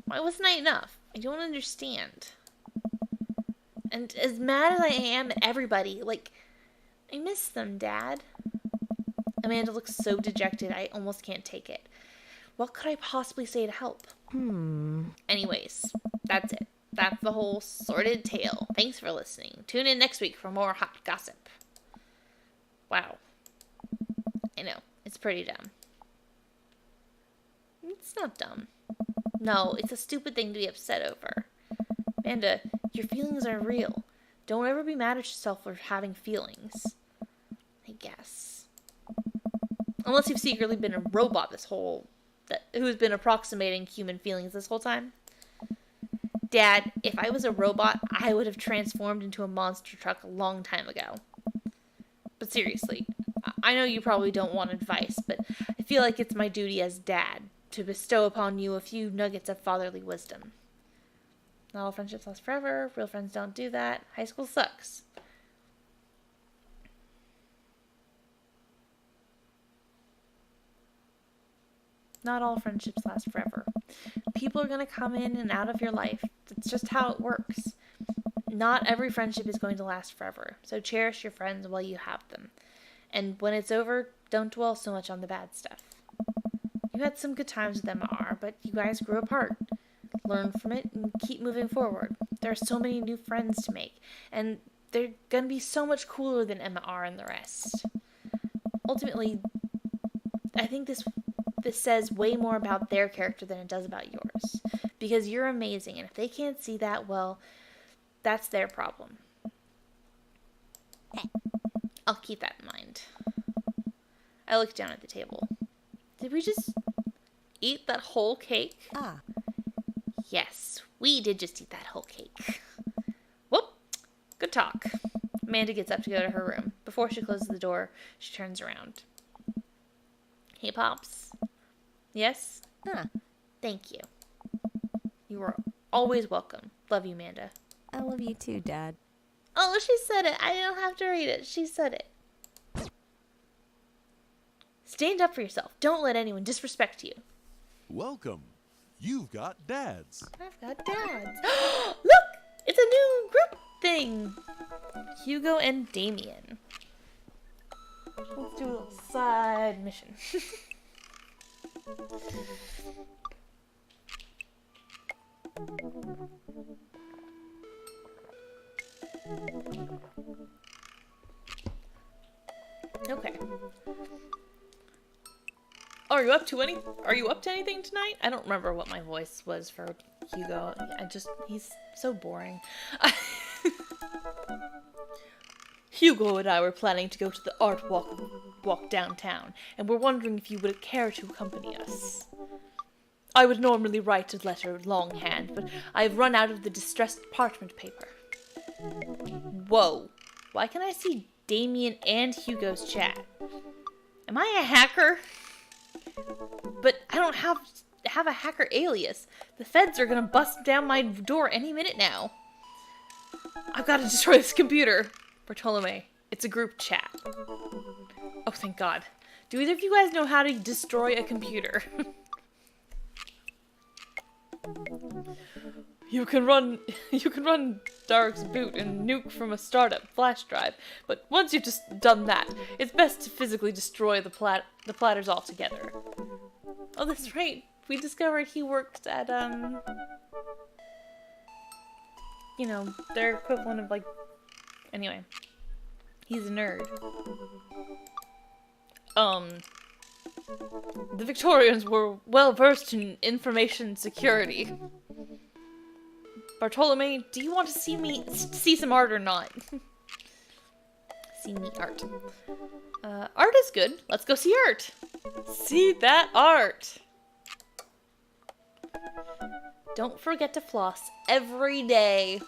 Why wasn't I enough? I don't understand. And as mad as I am at everybody, like, I miss them, Dad. Amanda looks so dejected, I almost can't take it. What could I possibly say to help? Anyways, that's it. That's the whole sordid tale. Thanks for listening. Tune in next week for more hot gossip. Wow. know. It's pretty dumb. It's not dumb. No, it's a stupid thing to be upset over. Amanda, your feelings are real. Don't ever be mad at yourself for having feelings. I guess. Unless you've secretly been a robot who's been approximating human feelings this whole time. Dad, if I was a robot, I would have transformed into a monster truck a long time ago. But seriously, I know you probably don't want advice, but I feel like it's my duty as dad to bestow upon you a few nuggets of fatherly wisdom. Not all friendships last forever. Real friends don't do that. High school sucks. Not all friendships last forever. People are going to come in and out of your life. That's just how it works. Not every friendship is going to last forever. So cherish your friends while you have them. And when it's over, don't dwell so much on the bad stuff. You had some good times with MR, but you guys grew apart. Learn from it and keep moving forward. There are so many new friends to make, and they're gonna be so much cooler than MR and the rest. Ultimately, I think this says way more about their character than it does about yours. Because you're amazing, and if they can't see that, well, that's their problem. I'll keep that in mind. I looked down at the table. Did we just eat that whole cake? Ah. Yes, we did just eat that whole cake. Whoop! Good talk. Amanda gets up to go to her room. Before she closes the door, she turns around. Hey, Pops. Yes? Huh. Thank you. You are always welcome. Love you, Amanda. I love you too, Dad. Oh, she said it. I don't have to read it. She said it. Stand up for yourself. Don't let anyone disrespect you. Welcome. You've got dads. I've got dads. Look! It's a new group thing. Hugo and Damien. Let's do a little side mission. Okay. Are you up to anything tonight? I don't remember what my voice was for Hugo. He's so boring. Hugo and I were planning to go to the art walk downtown, and we're wondering if you would care to accompany us. I would normally write a letter longhand, but I've run out of the distressed parchment paper. Whoa. Why can I see Damien and Hugo's chat? Am I a hacker? But I don't have a hacker alias. The feds are gonna bust down my door any minute now. I've got to destroy this computer. Bartolome, it's a group chat. Oh, thank God. Do either of you guys know how to destroy a computer? You can run Dark's boot and nuke from a startup flash drive, but once you've just done that, it's best to physically destroy the platters altogether. Oh, that's right. We discovered he worked at, you know, their equivalent of, like, anyway. He's a nerd. The Victorians were well versed in information security. Bartolome, do you want to see some art or not? See me art. Art is good. Let's go see art. See that art. Don't forget to floss every day.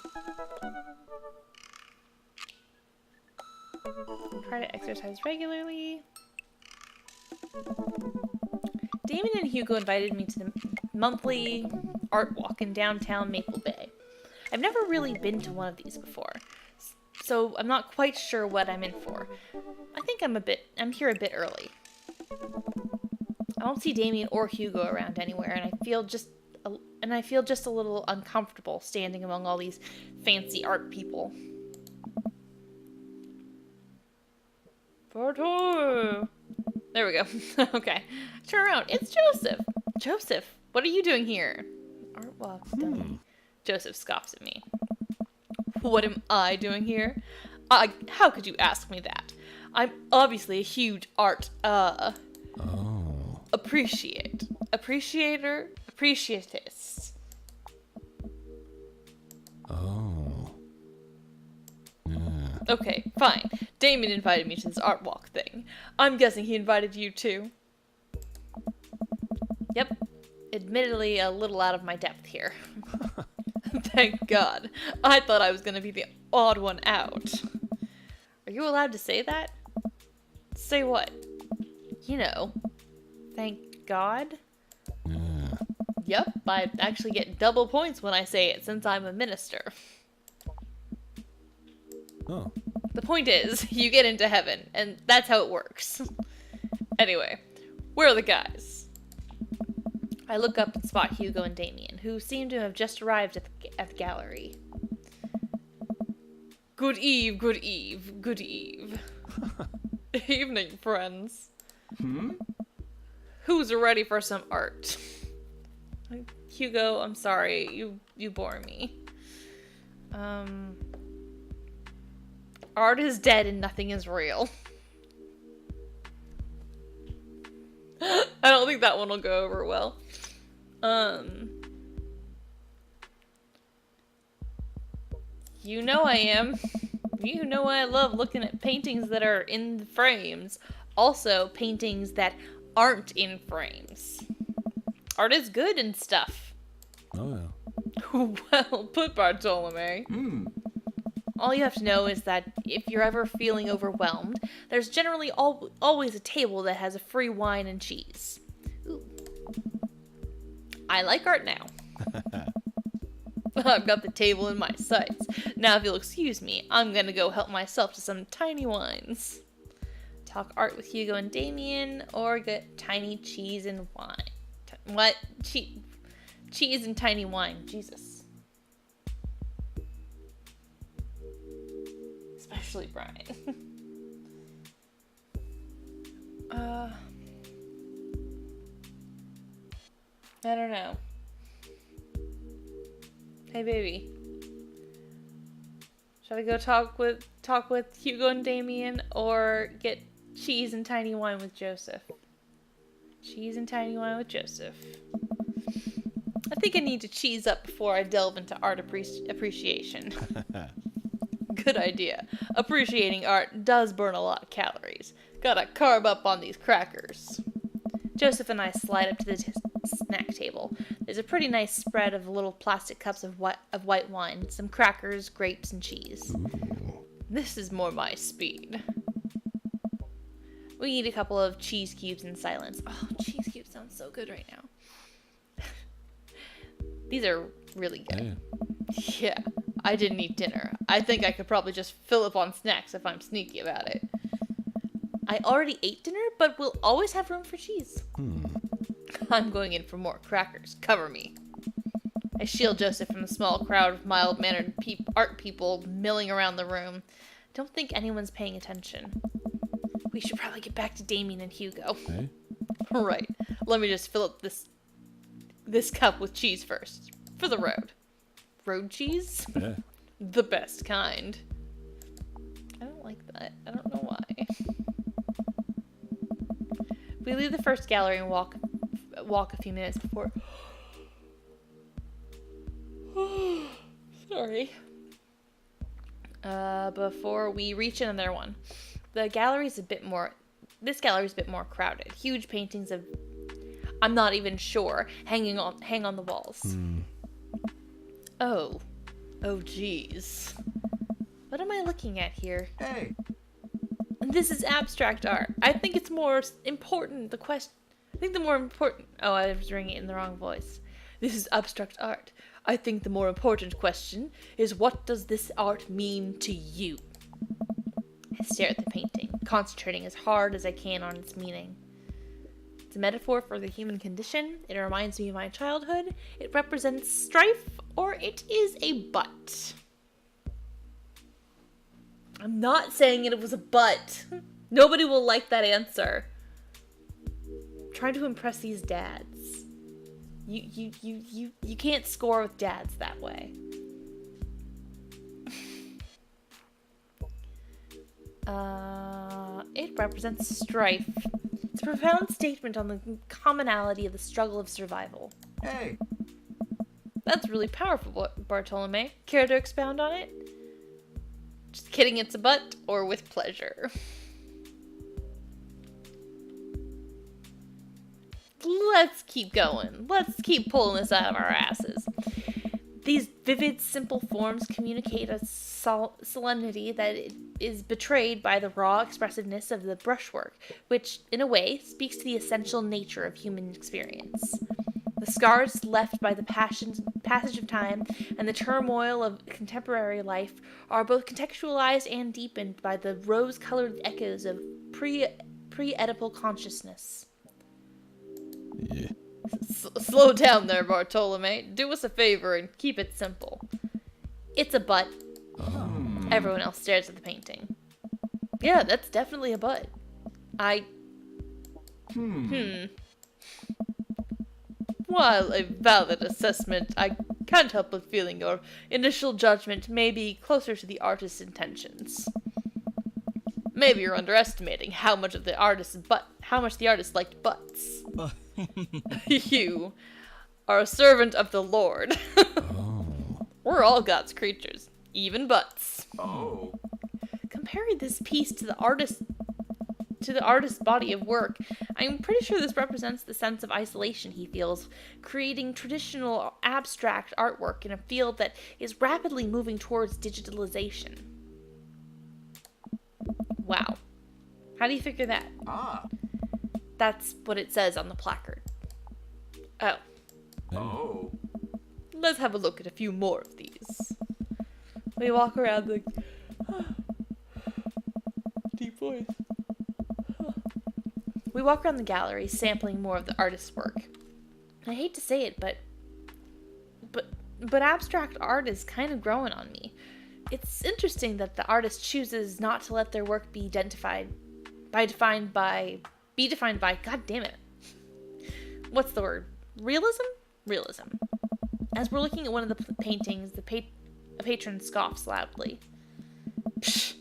Try to exercise regularly. Damon and Hugo invited me to the monthly art walk in downtown Maple Bay. I've never really been to one of these before, so I'm not quite sure what I'm in for. I think I'm here a bit early. I don't see Damien or Hugo around anywhere, and I feel just a little uncomfortable standing among all these fancy art people. There we go. Okay. Turn around. It's Joseph. Joseph, what are you doing here? Art walk done. Joseph scoffs at me. What am I doing here? How could you ask me that? I'm obviously a huge art, Oh. appreciatist. Oh. Yeah. Okay, fine. Damien invited me to this art walk thing. I'm guessing he invited you too. Yep. Admittedly, a little out of my depth here. Thank God. I thought I was gonna be the odd one out. Are you allowed to say that? Say what? You know. Thank God? Yeah. Yep, I actually get double points when I say it since I'm a minister. Oh. The point is, you get into heaven, and that's how it works. Anyway, where are the guys? I look up and spot Hugo and Damien, who seem to have just arrived at the gallery. Good eve, good eve, good eve. Evening, friends. Who's ready for some art? Hugo, I'm sorry, you bore me. Art is dead and nothing is real. I don't think that one will go over well. You know I am. You know I love looking at paintings that are in the frames. Also, paintings that aren't in frames. Art is good and stuff. Oh, yeah. Well put, Bartolome. All you have to know is that if you're ever feeling overwhelmed, there's generally always a table that has a free wine and cheese. Ooh. I like art now. I've got the table in my sights. Now if you'll excuse me, I'm gonna go help myself to some tiny wines. Talk art with Hugo and Damien, or get tiny cheese and wine. What? Cheese and tiny wine. Jesus. Especially Brian. I don't know. Hey, baby. Should I go talk with Hugo and Damien, or get cheese and tiny wine with Joseph? Cheese and tiny wine with Joseph. I think I need to cheese up before I delve into art appreciation. Good idea. Appreciating art does burn a lot of calories. Gotta carb up on these crackers. Joseph and I slide up to the snack table. There's a pretty nice spread of little plastic cups of white wine, some crackers, grapes, and cheese. This is more my speed. We eat a couple of cheese cubes in silence. Oh, cheese cubes sounds so good right now. These are really good. Yeah, I didn't eat dinner. I think I could probably just fill up on snacks if I'm sneaky about it. I already ate dinner, but we'll always have room for cheese. I'm going in for more crackers. Cover me. I shield Joseph from a small crowd of mild-mannered art people milling around the room. Don't think anyone's paying attention. We should probably get back to Damien and Hugo. Hey? Right. Let me just fill up this cup with cheese first. For the road. Road cheese? Yeah. The best kind. I don't like that. I don't know why. We leave the first gallery and walk a few minutes before... Sorry. Before we reach another one. This gallery's a bit more crowded. Huge paintings of... I'm not even sure. Hang on the walls. Oh, geez. What am I looking at here? Hey. This is abstract art. I think it's more important. Oh, I was reading it in the wrong voice. This is abstract art. I think the more important question is, what does this art mean to you? I stare at the painting, concentrating as hard as I can on its meaning. It's a metaphor for the human condition. It reminds me of my childhood. It represents strife, or it is a butt. I'm not saying it was a butt. Nobody will like that answer. I'm trying to impress these dads. You can't score with dads that way. It represents strife. It's a profound statement on the commonality of the struggle of survival. Hey. That's really powerful, Bartolome. Care to expound on it? Just kidding, it's a butt, or with pleasure? Let's keep going. Let's keep pulling this out of our asses. These vivid, simple forms communicate a solemnity that is betrayed by the raw expressiveness of the brushwork, which, in a way, speaks to the essential nature of human experience. The scars left by the passage of time and the turmoil of contemporary life are both contextualized and deepened by the rose-colored echoes of pre-Oedipal consciousness. Yeah. Slow down there, Bartolome. Do us a favor and keep it simple. It's a butt. Oh. Everyone else stares at the painting. Yeah, that's definitely a butt. While a valid assessment, I can't help but feeling your initial judgment may be closer to the artist's intentions. Maybe you're underestimating how much the artist liked butts. You are a servant of the Lord. Oh. We're all God's creatures, even butts. Oh. Comparing this piece to the artist's body of work, I'm pretty sure this represents the sense of isolation he feels, creating traditional abstract artwork in a field that is rapidly moving towards digitalization. Wow. How do you figure that? That's what it says on the placard. Oh. Oh. Let's have a look at a few more of these. We walk around the... Deep voice. We walk around the gallery, sampling more of the artist's work. I hate to say it, but abstract art is kind of growing on me. It's interesting that the artist chooses not to let their work be defined by, god damn it. What's the word? Realism? Realism. As we're looking at one of the paintings, a patron scoffs loudly. Psh,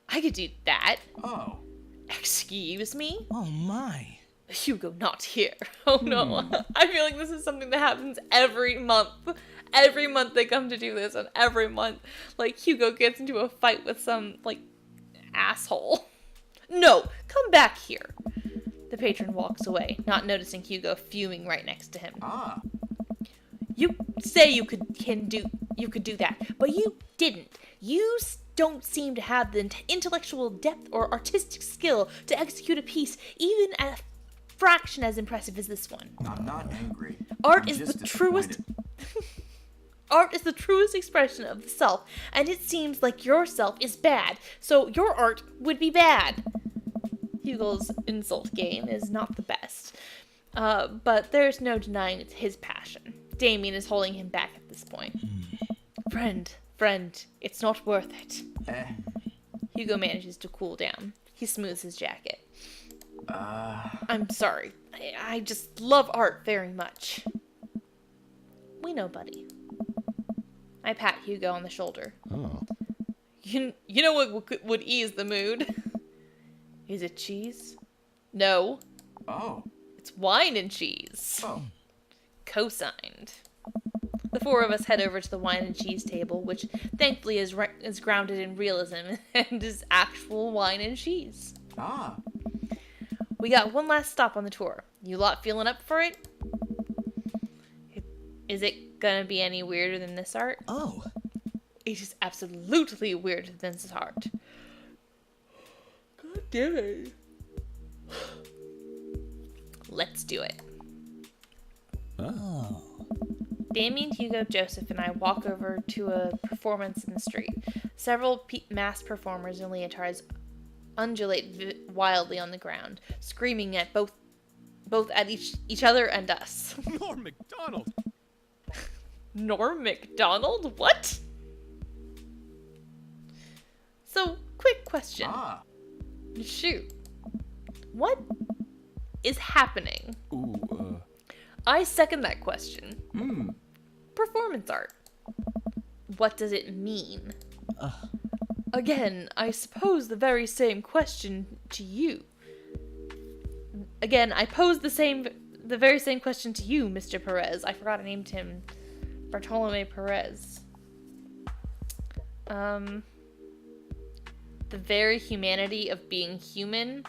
I could do that. Oh. Excuse me? Oh my. Hugo, not here. Oh no. I feel like this is something that happens every month. Every month they come to do this, and every month, like, Hugo gets into a fight with some, like, asshole. No, come back here. The patron walks away, not noticing Hugo fuming right next to him. You say you could do that, but you didn't. You don't seem to have the intellectual depth or artistic skill to execute a piece even a fraction as impressive as this one. I'm not angry. Art is the truest expression of the self, and it seems like your self is bad, so your art would be bad. Hugo's insult game is not the best, but there's no denying it's his passion. Damien is holding him back at this point. Friend, it's not worth it. Hugo manages to cool down. He smooths his jacket. I'm sorry. I just love art very much. We know, buddy. I pat Hugo on the shoulder. Oh. You know what would ease the mood? Is it cheese? No. Oh. It's wine and cheese. Oh. Co-signed. The four of us head over to the wine and cheese table, which thankfully is grounded in realism and is actual wine and cheese. We got one last stop on the tour. You lot feeling up for it? Is it gonna be any weirder than this art? Oh. It is absolutely weirder than this art. God damn it. Let's do it. Oh. Damien, Hugo, Joseph, and I walk over to a performance in the street. Several masked performers in leotards undulate wildly on the ground, screaming at both at each other and us. Norm MacDonald! Norm MacDonald? What? So, quick question. Shoot. What is happening? Ooh, I second that question. Performance art. What does it mean? Again, I suppose the very same question to you. Again, I pose the very same question to you, Mr. Perez. I forgot I named him Bartolome Perez. The very humanity of being human,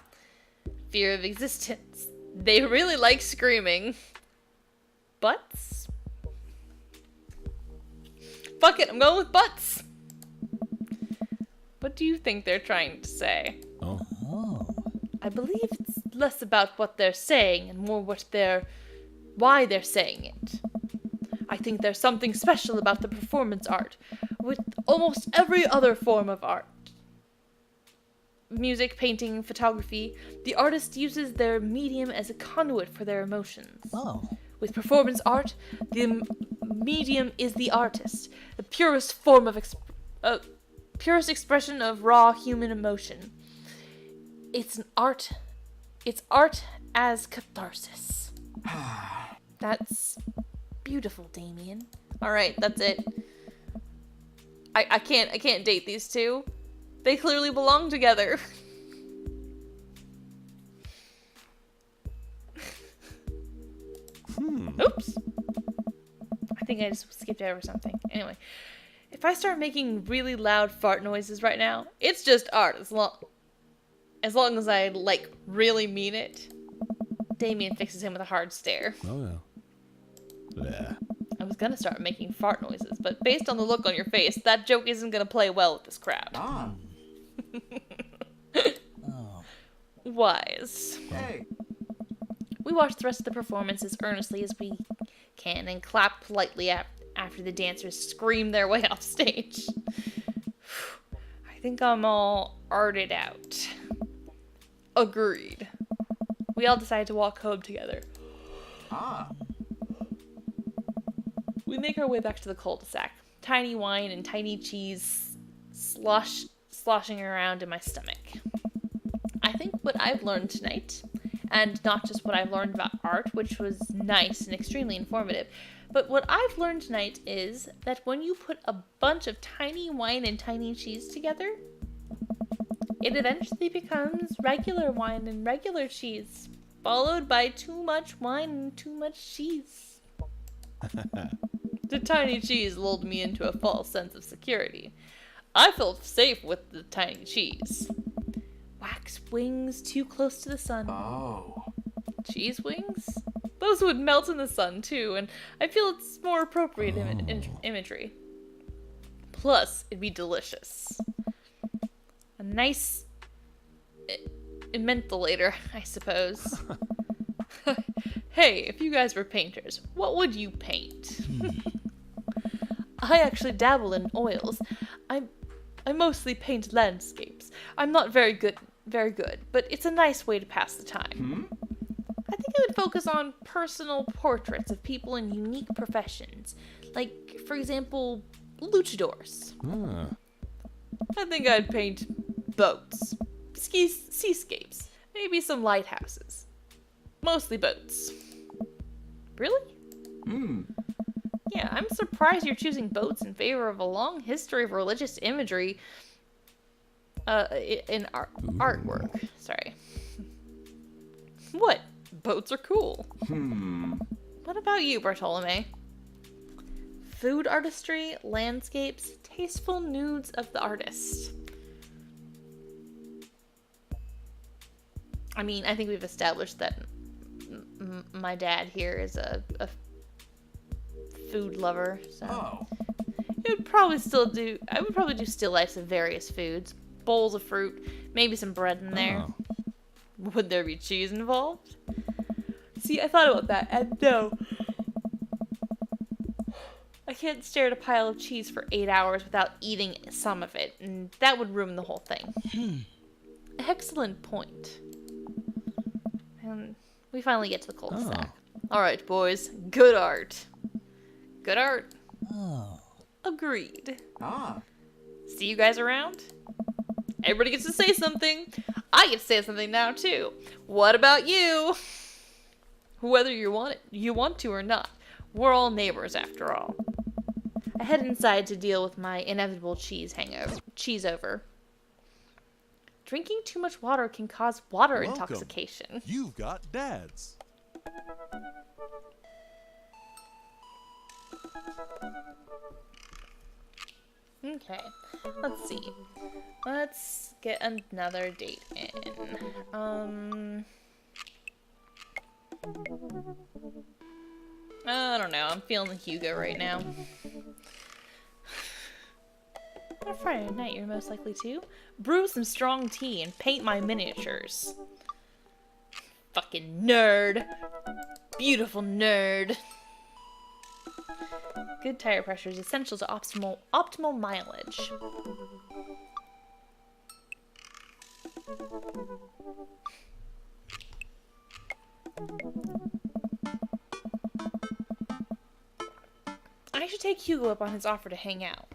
fear of existence. They really like screaming. Butts? Fuck it, I'm going with butts. What do you think they're trying to say? Oh. I believe it's less about what they're saying and more why they're saying it. I think there's something special about the performance art, with almost every other form of art. Music, painting, photography, the artist uses their medium as a conduit for their emotions. Oh. With performance art, the medium is the artist, the purest form of purest expression of raw human emotion. It's art as catharsis. That's beautiful, Damien. All right, that's it. I can't date these two. They clearly belong together. Oops. I think I just skipped over something. Anyway, if I start making really loud fart noises right now, it's just art as long as I, like, really mean it. Damien fixes him with a hard stare. Oh, yeah. Yeah. I was gonna start making fart noises, but based on the look on your face, that joke isn't gonna play well with this crowd. Ah. Oh. Wise. Hey. We watch the rest of the performance as earnestly as we can and clap politely after the dancers scream their way off stage. I think I'm all arted out. Agreed. We all decide to walk home together. Ah. We make our way back to the cul-de-sac. Tiny wine and tiny cheese sloshing around in my stomach. I think what I've learned tonight, and not just what I've learned about art, which was nice and extremely informative, but what I've learned tonight is that when you put a bunch of tiny wine and tiny cheese together, it eventually becomes regular wine and regular cheese, followed by too much wine and too much cheese. The tiny cheese lulled me into a false sense of security. I felt safe with the tiny cheese. Wax wings too close to the sun. Oh. Cheese wings? Those would melt in the sun too, and I feel it's more appropriate imagery. Plus, it'd be delicious. A nice mentholator, I suppose. Hey, if you guys were painters, what would you paint? I actually dabble in oils. I mostly paint landscapes. I'm not very good, but it's a nice way to pass the time. I think I would focus on personal portraits of people in unique professions. Like, for example, luchadors. Ah. I think I'd paint boats, seascapes, maybe some lighthouses. Mostly boats. Really? Yeah, I'm surprised you're choosing boats in favor of a long history of religious imagery in artwork. Sorry. What? Boats are cool. What about you, Bartolome? Food artistry, landscapes, tasteful nudes of the artist. I mean, I think we've established that my dad here is a food lover, so Oh. I would probably do still lifes of various foods, bowls of fruit, maybe some bread in there. Oh. Would there be cheese involved? See, I thought about that, and no. I can't stare at a pile of cheese for 8 hours without eating some of it, and that would ruin the whole thing. Excellent point. And we finally get to the cul-de-sac. Alright, boys. Good art. Good art. Oh. Agreed. Ah. See you guys around? Everybody gets to say something. I get to say something now, too. What about you? Whether you want to or not. We're all neighbors, after all. I head inside to deal with my inevitable cheese over. Drinking too much water can cause water Welcome. intoxication. You've got dads. Okay, let's see. Let's get another date in. I don't know. I'm feeling Hugo right now. On a Friday night, you're most likely to brew some strong tea and paint my miniatures. Fucking nerd. Beautiful nerd. Good tire pressure is essential to optimal mileage. I should take Hugo up on his offer to hang out.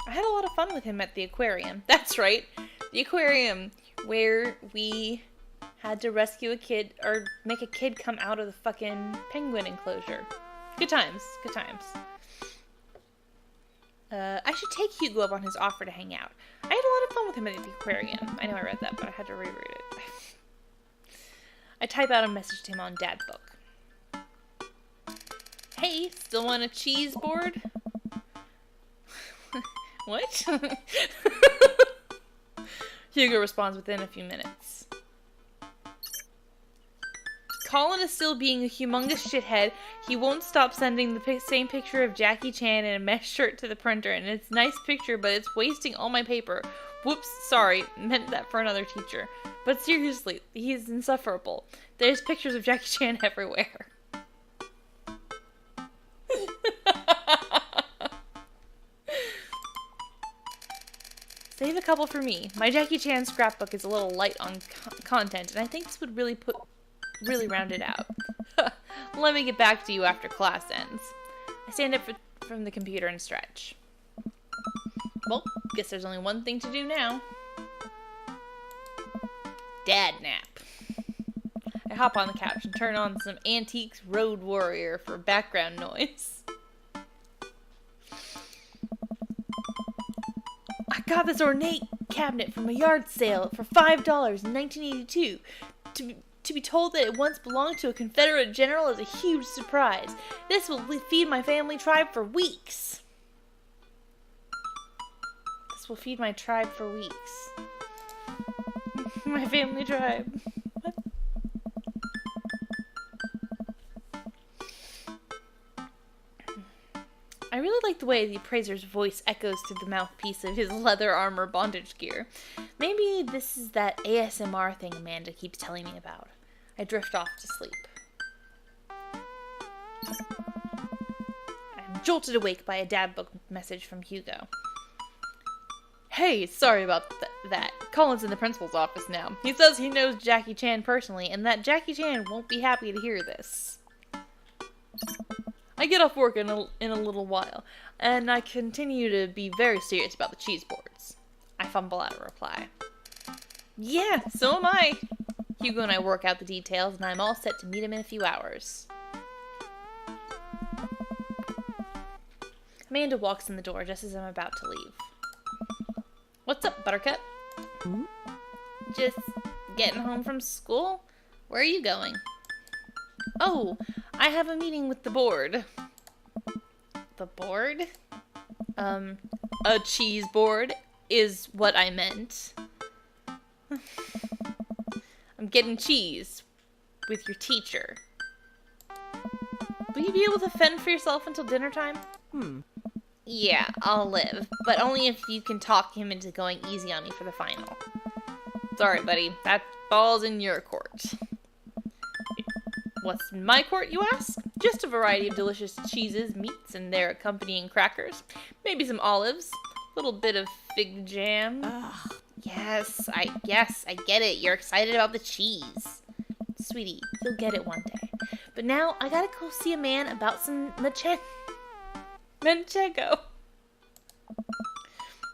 I had a lot of fun with him at the aquarium. That's right, the aquarium where we had to rescue a kid, or make a kid come out of the fucking penguin enclosure. Good times, good times. I should take Hugo up on his offer to hang out. I had a lot of fun with him at the aquarium. I know I read that, but I had to reread it. I type out a message to him on Dad Book. Hey, still want a cheese board? What? Hugo responds within a few minutes. Colin is still being a humongous shithead. He won't stop sending the same picture of Jackie Chan in a mesh shirt to the printer, and it's a nice picture, but it's wasting all my paper. Whoops, sorry, meant that for another teacher. But seriously, he's insufferable. There's pictures of Jackie Chan everywhere. Save a couple for me. My Jackie Chan scrapbook is a little light on content, and I think this would really round it out. Let me get back to you after class ends. I stand up from the computer and stretch. Well, guess there's only one thing to do now. Dad nap. I hop on the couch and turn on some Antiques Road Warrior for background noise. I got this ornate cabinet from a yard sale for $5 in 1982. To be told that it once belonged to a Confederate general is a huge surprise. This will feed my family tribe for weeks. This will feed my tribe for weeks. My family tribe. What? I really like the way the appraiser's voice echoes through the mouthpiece of his leather armor bondage gear. Maybe this is that ASMR thing Amanda keeps telling me about. I drift off to sleep. I'm jolted awake by a Dad Book message from Hugo. Hey, sorry about that. Colin's in the principal's office now. He says he knows Jackie Chan personally, and that Jackie Chan won't be happy to hear this. I get off work in a little while, and I continue to be very serious about the cheese boards. I fumble out a reply. Yeah, so am I. Hugo and I work out the details, and I'm all set to meet him in a few hours. Amanda walks in the door just as I'm about to leave. What's up, Buttercup? Just getting home from school? Where are you going? Oh, I have a meeting with the board. The board? A cheese board is what I meant. I'm getting cheese with your teacher. Will you be able to fend for yourself until dinner time? Yeah, I'll live, but only if you can talk him into going easy on me for the final. Sorry, buddy. That ball's in your court. What's in my court, you ask? Just a variety of delicious cheeses, meats, and their accompanying crackers. Maybe some olives. A little bit of fig jam. Ugh. Yes, I get it. You're excited about the cheese. Sweetie, you'll get it one day. But now, I gotta go see a man about some manchego.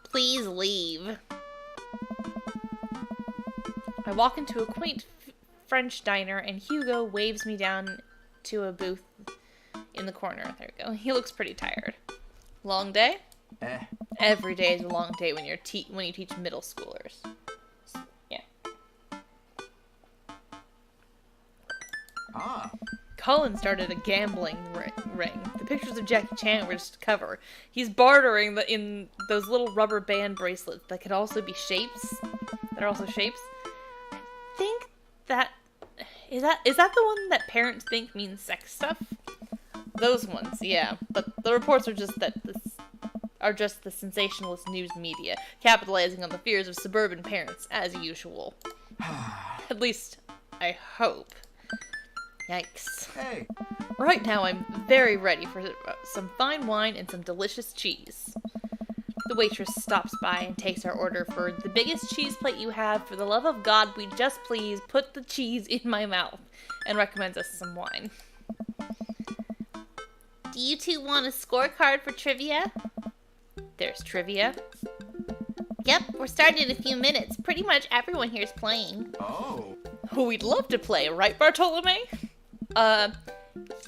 Please leave. I walk into a quaint French diner, and Hugo waves me down to a booth in the corner. There we go. He looks pretty tired. Long day? Every day is a long day when you teach middle schoolers. Yeah. Ah. Colin started a gambling ring. The pictures of Jackie Chan were just a cover. He's bartering in those little rubber band bracelets that could also be shapes. That are also shapes. I think that is that the one that parents think means sex stuff? Those ones, yeah. But the reports are just the sensationalist news media, capitalizing on the fears of suburban parents, as usual. At least, I hope. Yikes. Hey. Right now, I'm very ready for some fine wine and some delicious cheese. The waitress stops by and takes our order for the biggest cheese plate you have. For the love of God, we just please put the cheese in my mouth, and recommends us some wine. Do you two want a scorecard for trivia? There's trivia. Yep, we're starting in a few minutes. Pretty much everyone here is playing. Oh. We'd love to play, right, Bartolome?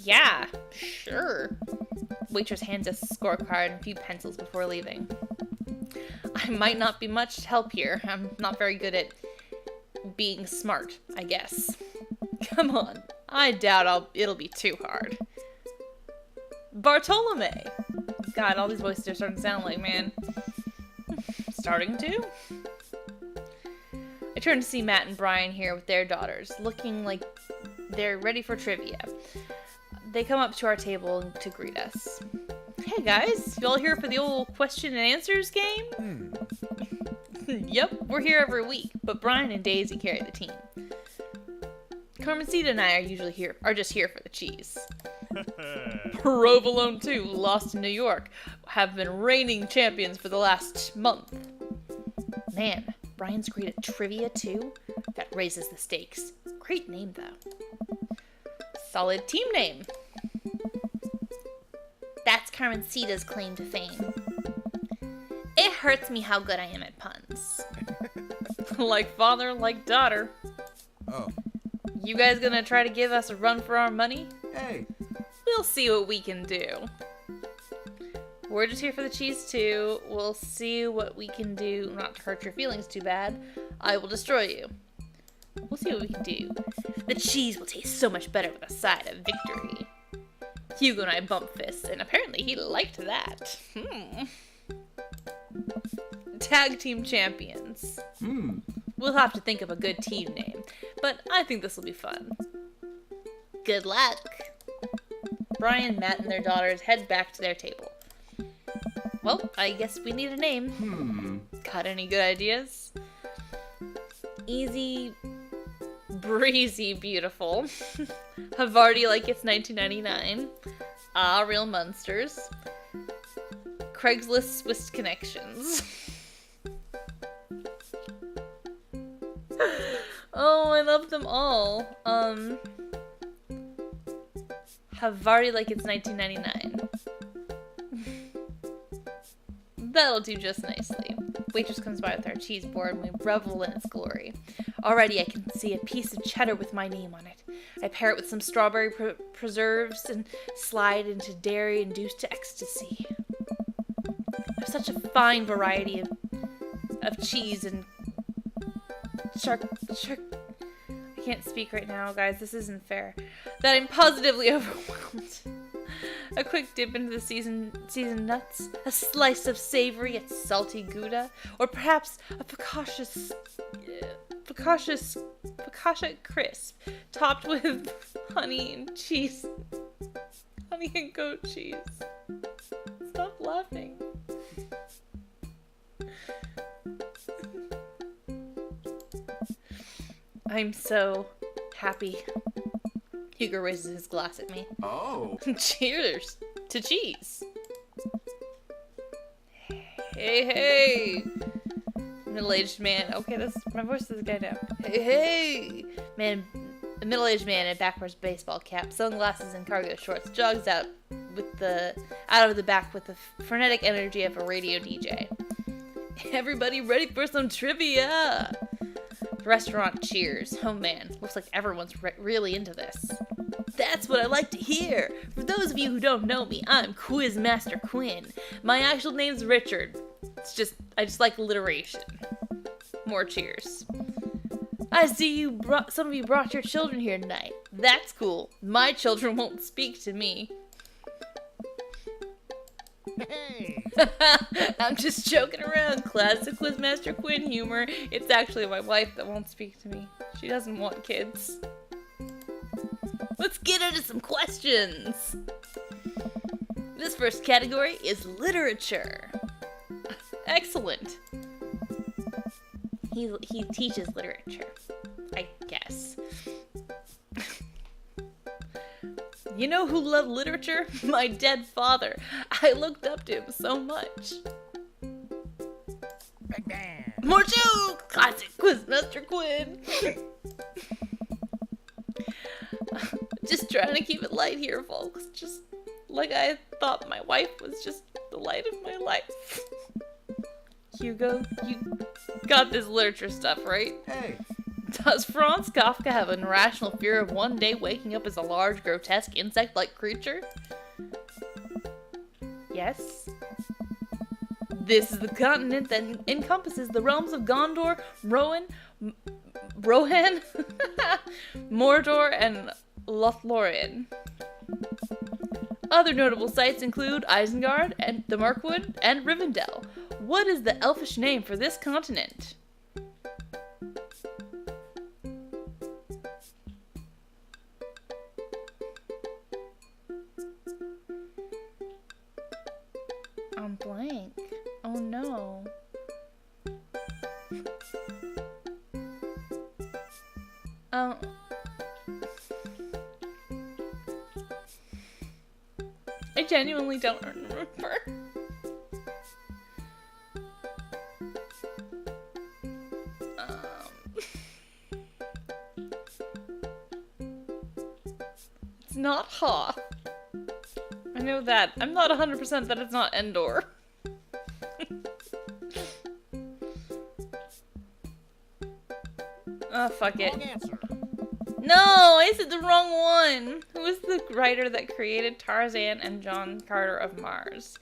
Yeah, sure. Waitress hands us a scorecard and a few pencils before leaving. I might not be much help here. I'm not very good at being smart, I guess. Come on, I doubt it'll be too hard. Bartolome! God, all these voices are starting to sound like, man. Starting to? I turn to see Matt and Brian here with their daughters, looking like they're ready for trivia. They come up to our table to greet us. Hey guys, you all here for the old question and answers game? Yep, we're here every week, but Brian and Daisy carry the team. Carmencita and I are just here for the cheese. Provolone too, lost in New York, have been reigning champions for the last month. Man, Brian's great at trivia too? That raises the stakes. Great name though. Solid team name. That's Carmencita's claim to fame. It hurts me how good I am at puns. Like father, like daughter. Oh. You guys gonna try to give us a run for our money? Hey. We'll see what we can do. We're just here for the cheese too. We'll see what we can do not to hurt your feelings too bad. I will destroy you. We'll see what we can do. The cheese will taste so much better with a side of victory. Hugo and I bumped fists, and apparently he liked that. Tag team champions. We'll have to think of a good team name, but I think this will be fun. Good luck. Brian, Matt, and their daughters head back to their table. Well, I guess we need a name. Got any good ideas? Easy, breezy, beautiful. Havarti like it's 1999. Ah, real monsters. Craigslist Swiss connections. Oh, I love them all. Havarti like it's 1999. That'll do just nicely. Waitress comes by with our cheese board and we revel in its glory. Already I can see a piece of cheddar with my name on it. I pair it with some strawberry preserves and slide into dairy-induced ecstasy. There's such a fine variety of cheese and I can't speak right now, guys. This isn't fair. That I'm positively overwhelmed. A quick dip into the seasoned nuts, a slice of savory yet salty Gouda, or perhaps a focaccia crisp, topped with honey and cheese. Honey and goat cheese. Stop laughing. I'm so happy. Hugo raises his glass at me. Oh. Cheers to cheese. Hey. Middle-aged man. Okay, my voice is guy now. Hey. Man, a middle-aged man in a backwards baseball cap, sunglasses and cargo shorts jogs out of the back with the frenetic energy of a radio DJ. Everybody ready for some trivia? The restaurant cheers. Oh man, looks like everyone's really into this. That's what I like to hear. For those of you who don't know me, I'm Quizmaster Quinn. My actual name's Richard. I just like alliteration. More cheers. I see some of you brought your children here tonight. That's cool. My children won't speak to me. Hey! I'm just joking around. Classic Quizmaster Quinn humor. It's actually my wife that won't speak to me. She doesn't want kids. Let's get into some questions. This first category is literature. Excellent. He teaches literature, I guess. You know who loved literature? My dead father. I looked up to him so much. Bang, bang. More jokes! Classic Quizmaster Quinn. Just trying to keep it light here, folks. Just like I thought my wife was just the light of my life. Hugo, you got this literature stuff, right? Hey. Does Franz Kafka have an irrational fear of one day waking up as a large, grotesque, insect-like creature? Yes. This is the continent that encompasses the realms of Gondor, Rohan, Mordor, and Lothlorien. Other notable sites include Isengard, and the Mirkwood, and Rivendell. What is the elfish name for this continent? I'm blank. Oh no. I genuinely don't remember. It's not Hoth. I know that. I'm not 100% that it's not Endor. Oh, fuck it. Wrong answer. No, I said the wrong one. Who was the writer that created Tarzan and John Carter of Mars?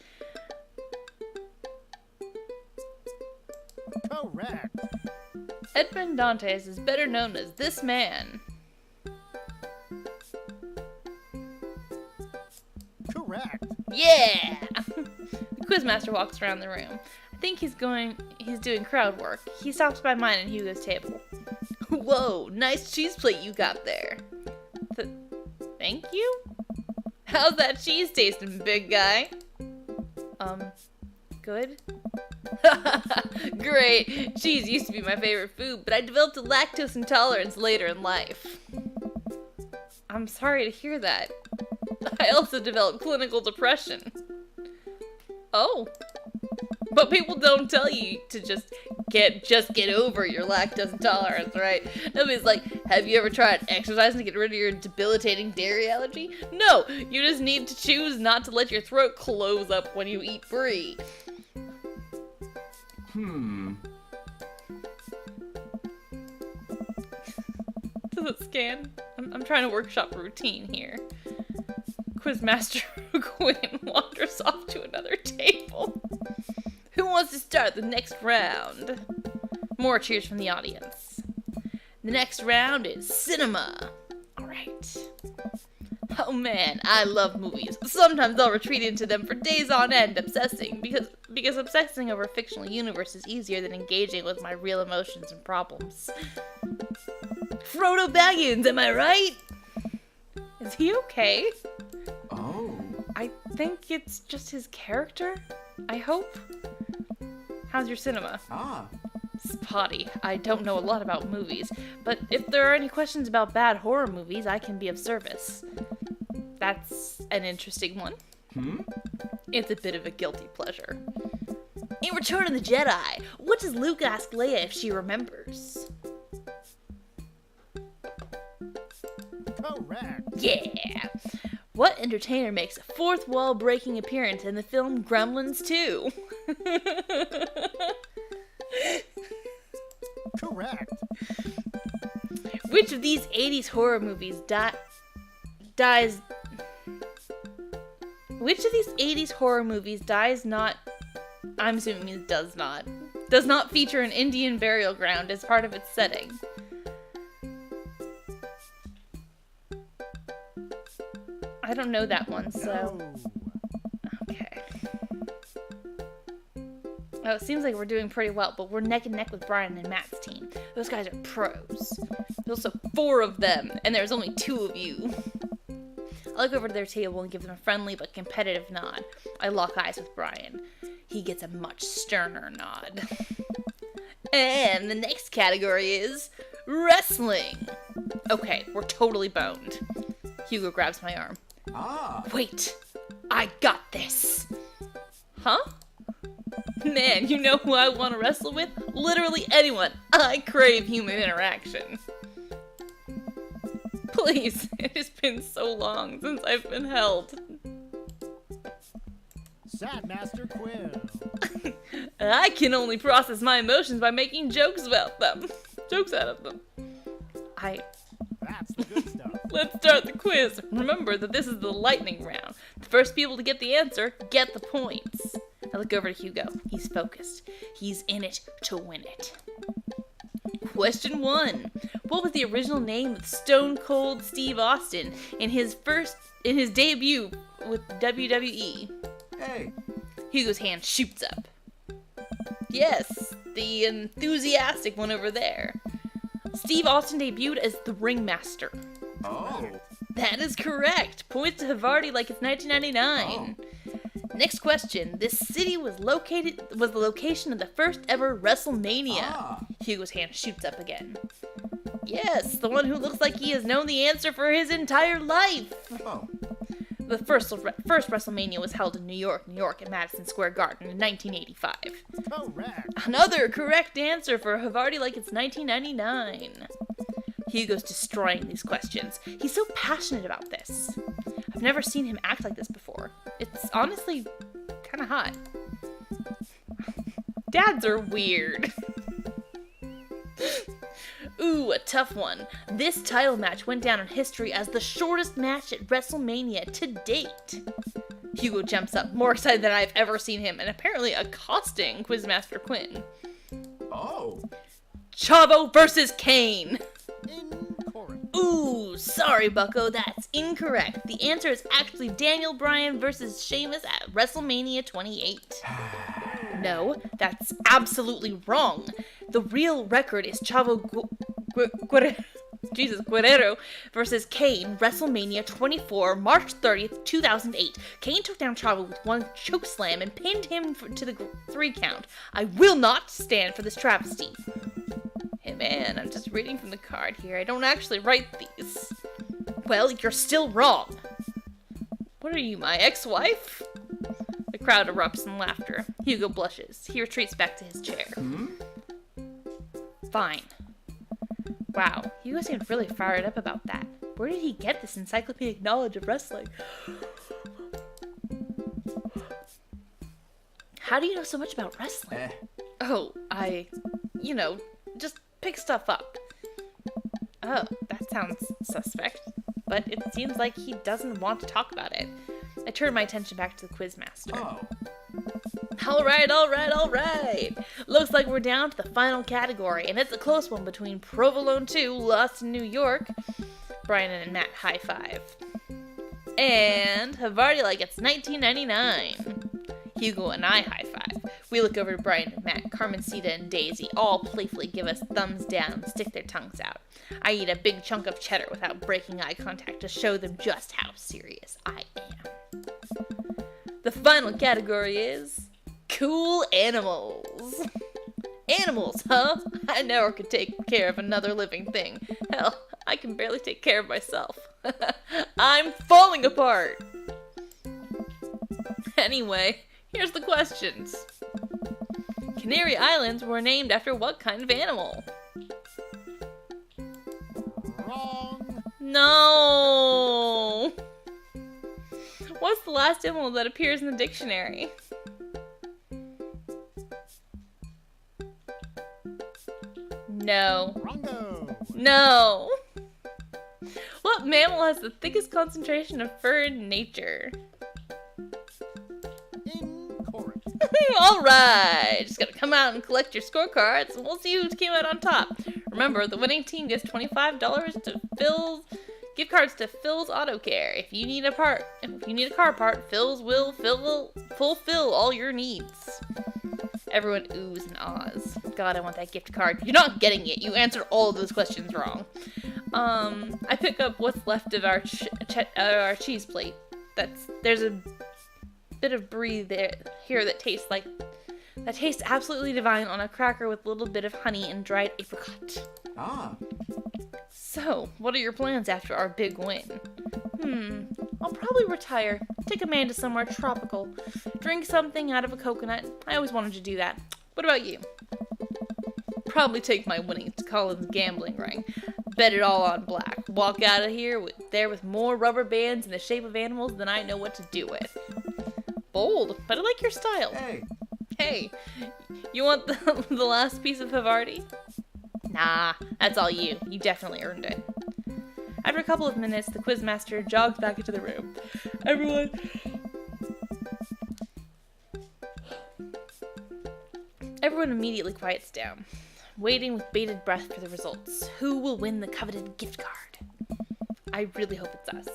Correct. Edmond Dantes is better known as this man. Correct. Yeah! The quizmaster walks around the room. I think he's doing crowd work. He stops by mine and Hugo's table. Whoa, nice cheese plate you got there. Thank you? How's that cheese tasting, big guy? Good? Great. Cheese used to be my favorite food, but I developed a lactose intolerance later in life. I'm sorry to hear that. I also developed clinical depression. Oh. But people don't tell you to just get over your lactose intolerance, right? Nobody's like, have you ever tried exercising to get rid of your debilitating dairy allergy? No, you just need to choose not to let your throat close up when you eat brie. Does it scan? I'm trying to workshop routine here. Quizmaster Quinn wanders off to another table. Who wants to start the next round? More cheers from the audience. The next round is cinema. Alright. Oh man, I love movies. Sometimes I'll retreat into them for days on end obsessing, because obsessing over a fictional universe is easier than engaging with my real emotions and problems. Frodo Baggins, am I right? Is he okay? Oh. I think it's just his character. I hope. How's your cinema? Ah. Spotty. I don't know a lot about movies, but if there are any questions about bad horror movies, I can be of service. That's an interesting one. It's a bit of a guilty pleasure. In Return of the Jedi, what does Luke ask Leia if she remembers? Correct. Yeah! What entertainer makes a fourth wall breaking appearance in the film Gremlins 2? Correct. Which of these 80s horror movies dies... Which of these 80s horror movies dies not... I'm assuming it does not feature an Indian burial ground as part of its setting? I don't know that one, so... No. Okay. Oh, it seems like we're doing pretty well, but we're neck and neck with Brian and Matt's team. Those guys are pros. There's also 4 of them, and there's only 2 of you. I look over to their table and give them a friendly but competitive nod. I lock eyes with Brian. He gets a much sterner nod. And the next category is wrestling. Okay, we're totally boned. Hugo grabs my arm. Ah. Wait, I got this. Huh? Man, you know who I want to wrestle with? Literally anyone. I crave human interaction. Please, it has been so long since I've been held. Sad Master Quill. I can only process my emotions by making jokes about them. Jokes out of them. That's the good stuff. Let's start the quiz. Remember that this is the lightning round. The first people to get the answer get the points. I look over to Hugo. He's focused. He's in it to win it. Question 1. What was the original name of Stone Cold Steve Austin in his debut with WWE? Hey. Hugo's hand shoots up. Yes, the enthusiastic one over there. Steve Austin debuted as the Ringmaster. Oh. That is correct. Points to Havarti like it's 1999. Next question. This city was the location of the first ever WrestleMania. Ah. Hugo's hand shoots up again. Yes, the one who looks like he has known the answer for his entire life. Oh. The first WrestleMania was held in New York at Madison Square Garden in 1985. Correct. Another correct answer for Havarti like it's 1999. Hugo's destroying these questions. He's so passionate about this. I've never seen him act like this before. It's honestly kind of hot. Dads are weird. Ooh, a tough one. This title match went down in history as the shortest match at WrestleMania to date. Hugo jumps up, more excited than I've ever seen him, and apparently accosting Quizmaster Quinn. Oh. Chavo versus Kane. Incorrect. Ooh, sorry, Bucko, that's incorrect. The answer is actually Daniel Bryan versus Sheamus at WrestleMania 28. No, that's absolutely wrong. The real record is Chavo Guerrero versus Kane, WrestleMania 24, March 30th, 2008. Kane took down Chavo with one chokeslam and pinned him to the 3 count. I will not stand for this travesty. Hey man, I'm just reading from the card here. I don't actually write these. Well, you're still wrong. What are you, my ex-wife? The crowd erupts in laughter. Hugo blushes. He retreats back to his chair. Fine. Wow, Hugo seemed really fired up about that. Where did he get this encyclopedic knowledge of wrestling? How do you know so much about wrestling? Oh, just pick stuff up. Oh, that sounds suspect. But it seems like he doesn't want to talk about it. I turn my attention back to the Quizmaster. Oh. Alright. Looks like we're down to the final category, and it's a close one between Provolone 2, Lost in New York. Brian and Matt high five. And Havarti like it's 1999. Hugo and I high five. We look over to Brian and Matt, Carmencita and Daisy all playfully give us thumbs down and stick their tongues out. I eat a big chunk of cheddar without breaking eye contact to show them just how serious I am. The final category is cool animals. Animals, huh? I never could take care of another living thing. Hell, I can barely take care of myself. I'm falling apart. Anyway, here's the questions. Canary Islands were named after what kind of animal? Wrong. No. What's the last animal that appears in the dictionary? No. Wrongo. No. What mammal has the thickest concentration of fur in nature? Incorrect. Alright, just gotta come out and collect your scorecards and we'll see who came out on top. Remember, the winning team gets $25 to fill Gift cards to Phil's Auto Care. If you need a car part, Phil's will fulfill all your needs. Everyone oohs and ahs. God, I want that gift card. You're not getting it. You answered all of those questions wrong. I pick up what's left of our cheese plate. There's a bit of brie here that tastes absolutely divine on a cracker with a little bit of honey and dried apricot. Ah. So, what are your plans after our big win? I'll probably retire, take Amanda somewhere tropical, drink something out of a coconut. I always wanted to do that. What about you? Probably take my winnings to Colin's gambling ring, bet it all on black, walk out of here with more rubber bands in the shape of animals than I know what to do with. Bold, but I like your style. Hey, you want the last piece of Havarti? Nah, that's all you. You definitely earned it. After a couple of minutes, the quizmaster jogs back into the room. Everyone immediately quiets down, waiting with bated breath for the results. Who will win the coveted gift card? I really hope it's us.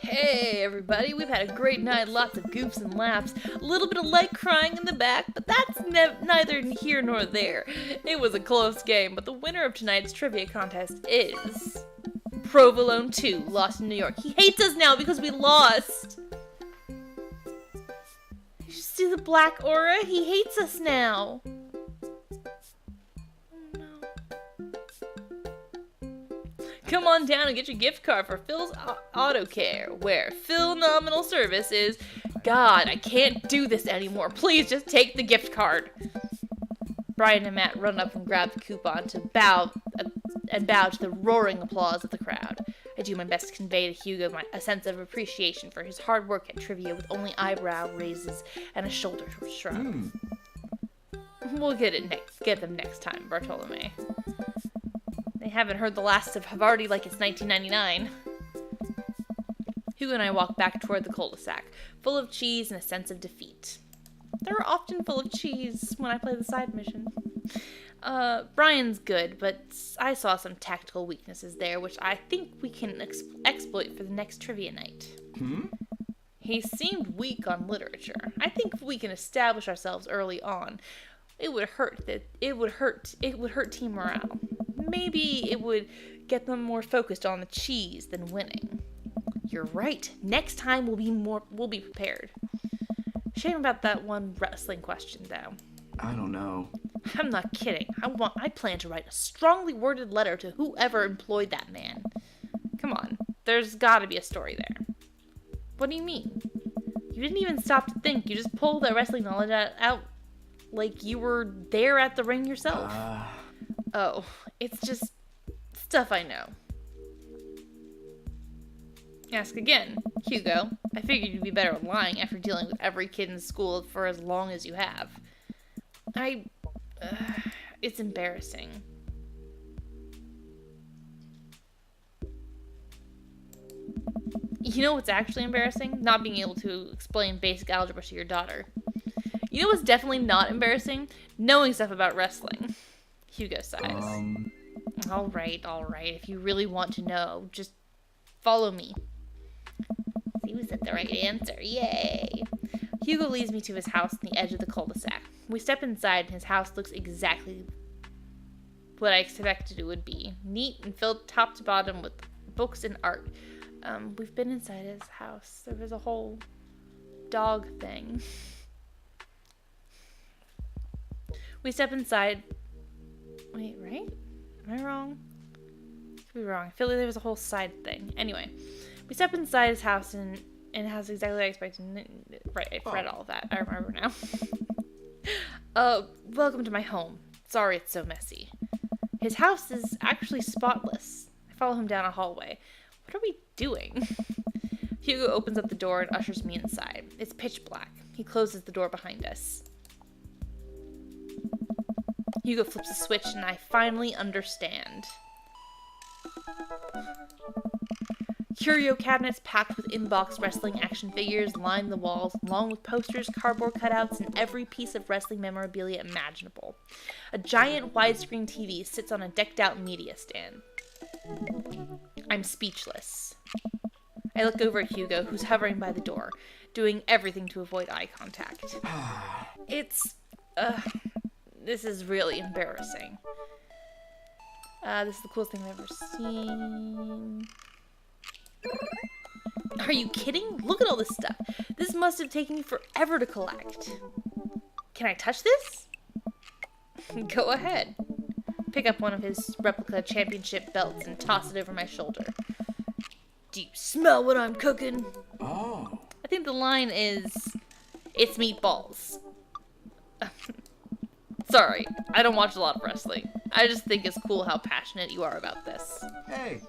Hey everybody, we've had a great night, lots of goofs and laughs, a little bit of light crying in the back, but that's neither here nor there. It was a close game, but the winner of tonight's trivia contest is Provolone 2, lost in New York. He hates us now because we lost. You see the black aura? He hates us now. Come on down and get your gift card for Phil's Auto Care, where Phil nominal service is, God, I can't do this anymore. Please just take the gift card. Brian and Matt run up and grab the coupon to bow to the roaring applause of the crowd. I do my best to convey to Hugo a sense of appreciation for his hard work at trivia with only eyebrow raises and a shoulder shrug. We'll get them next time, Bartolome. They haven't heard the last of Havarti like it's 1999. Hugo and I walk back toward the cul-de-sac, full of cheese and a sense of defeat. They're often full of cheese when I play the side mission. Brian's good, but I saw some tactical weaknesses there, which I think we can exploit for the next trivia night. He seemed weak on literature. I think if we can establish ourselves early on, it would hurt team morale. Maybe it would get them more focused on the cheese than winning. You're right. Next time we'll be prepared. Shame about that one wrestling question though. I don't know. I'm not kidding. I plan to write a strongly worded letter to whoever employed that man. Come on. There's gotta be a story there. What do you mean? You didn't even stop to think. You just pulled that wrestling knowledge out like you were there at the ring yourself. Oh, it's just stuff I know. Ask again. Hugo, I figured you'd be better at lying after dealing with every kid in school for as long as you have. It's embarrassing. You know what's actually embarrassing? Not being able to explain basic algebra to your daughter. You know what's definitely not embarrassing? Knowing stuff about wrestling. Hugo sighs. All right. If you really want to know, just follow me. See who said the right answer. Yay! Hugo leads me to his house on the edge of the cul-de-sac. We step inside and his house looks exactly what I expected it would be. Neat and filled top to bottom with books and art. We've been inside his house. There was a whole dog thing. We step inside. Wait, right? Am I wrong? Could be wrong. I feel like there was a whole side thing. Anyway, we step inside his house and it has exactly what I expected. Right, I've read all of that. I remember now. Welcome to my home. Sorry it's so messy. His house is actually spotless. I follow him down a hallway. What are we doing? Hugo opens up the door and ushers me inside. It's pitch black. He closes the door behind us. Hugo flips a switch and I finally understand. Curio cabinets packed with in-box wrestling action figures line the walls, along with posters, cardboard cutouts, and every piece of wrestling memorabilia imaginable. A giant widescreen TV sits on a decked-out media stand. I'm speechless. I look over at Hugo, who's hovering by the door, doing everything to avoid eye contact. This is really embarrassing. This is the coolest thing I've ever seen. Are you kidding? Look at all this stuff. This must have taken you forever to collect. Can I touch this? Go ahead. Pick up one of his replica championship belts and toss it over my shoulder. Do you smell what I'm cooking? Oh. I think the line is, it's meatballs. Sorry, I don't watch a lot of wrestling. I just think it's cool how passionate you are about this. Hey.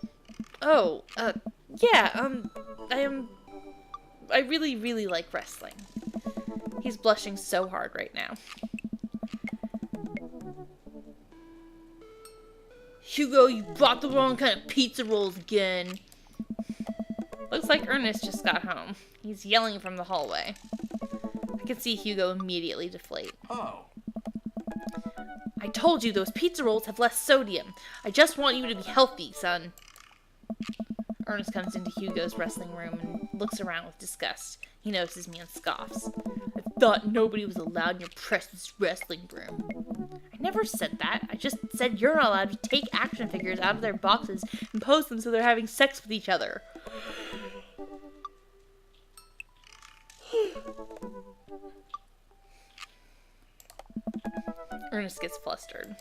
Oh, yeah, I really, really like wrestling. He's blushing so hard right now. Hugo, you bought the wrong kind of pizza rolls again. Looks like Ernest just got home. He's yelling from the hallway. I can see Hugo immediately deflate. Oh. I told you those pizza rolls have less sodium. I just want you to be healthy, son. Ernest comes into Hugo's wrestling room and looks around with disgust. He notices me and scoffs. I thought nobody was allowed in your precious wrestling room. I never said that. I just said you're not allowed to take action figures out of their boxes and pose them so they're having sex with each other. Ernest gets flustered.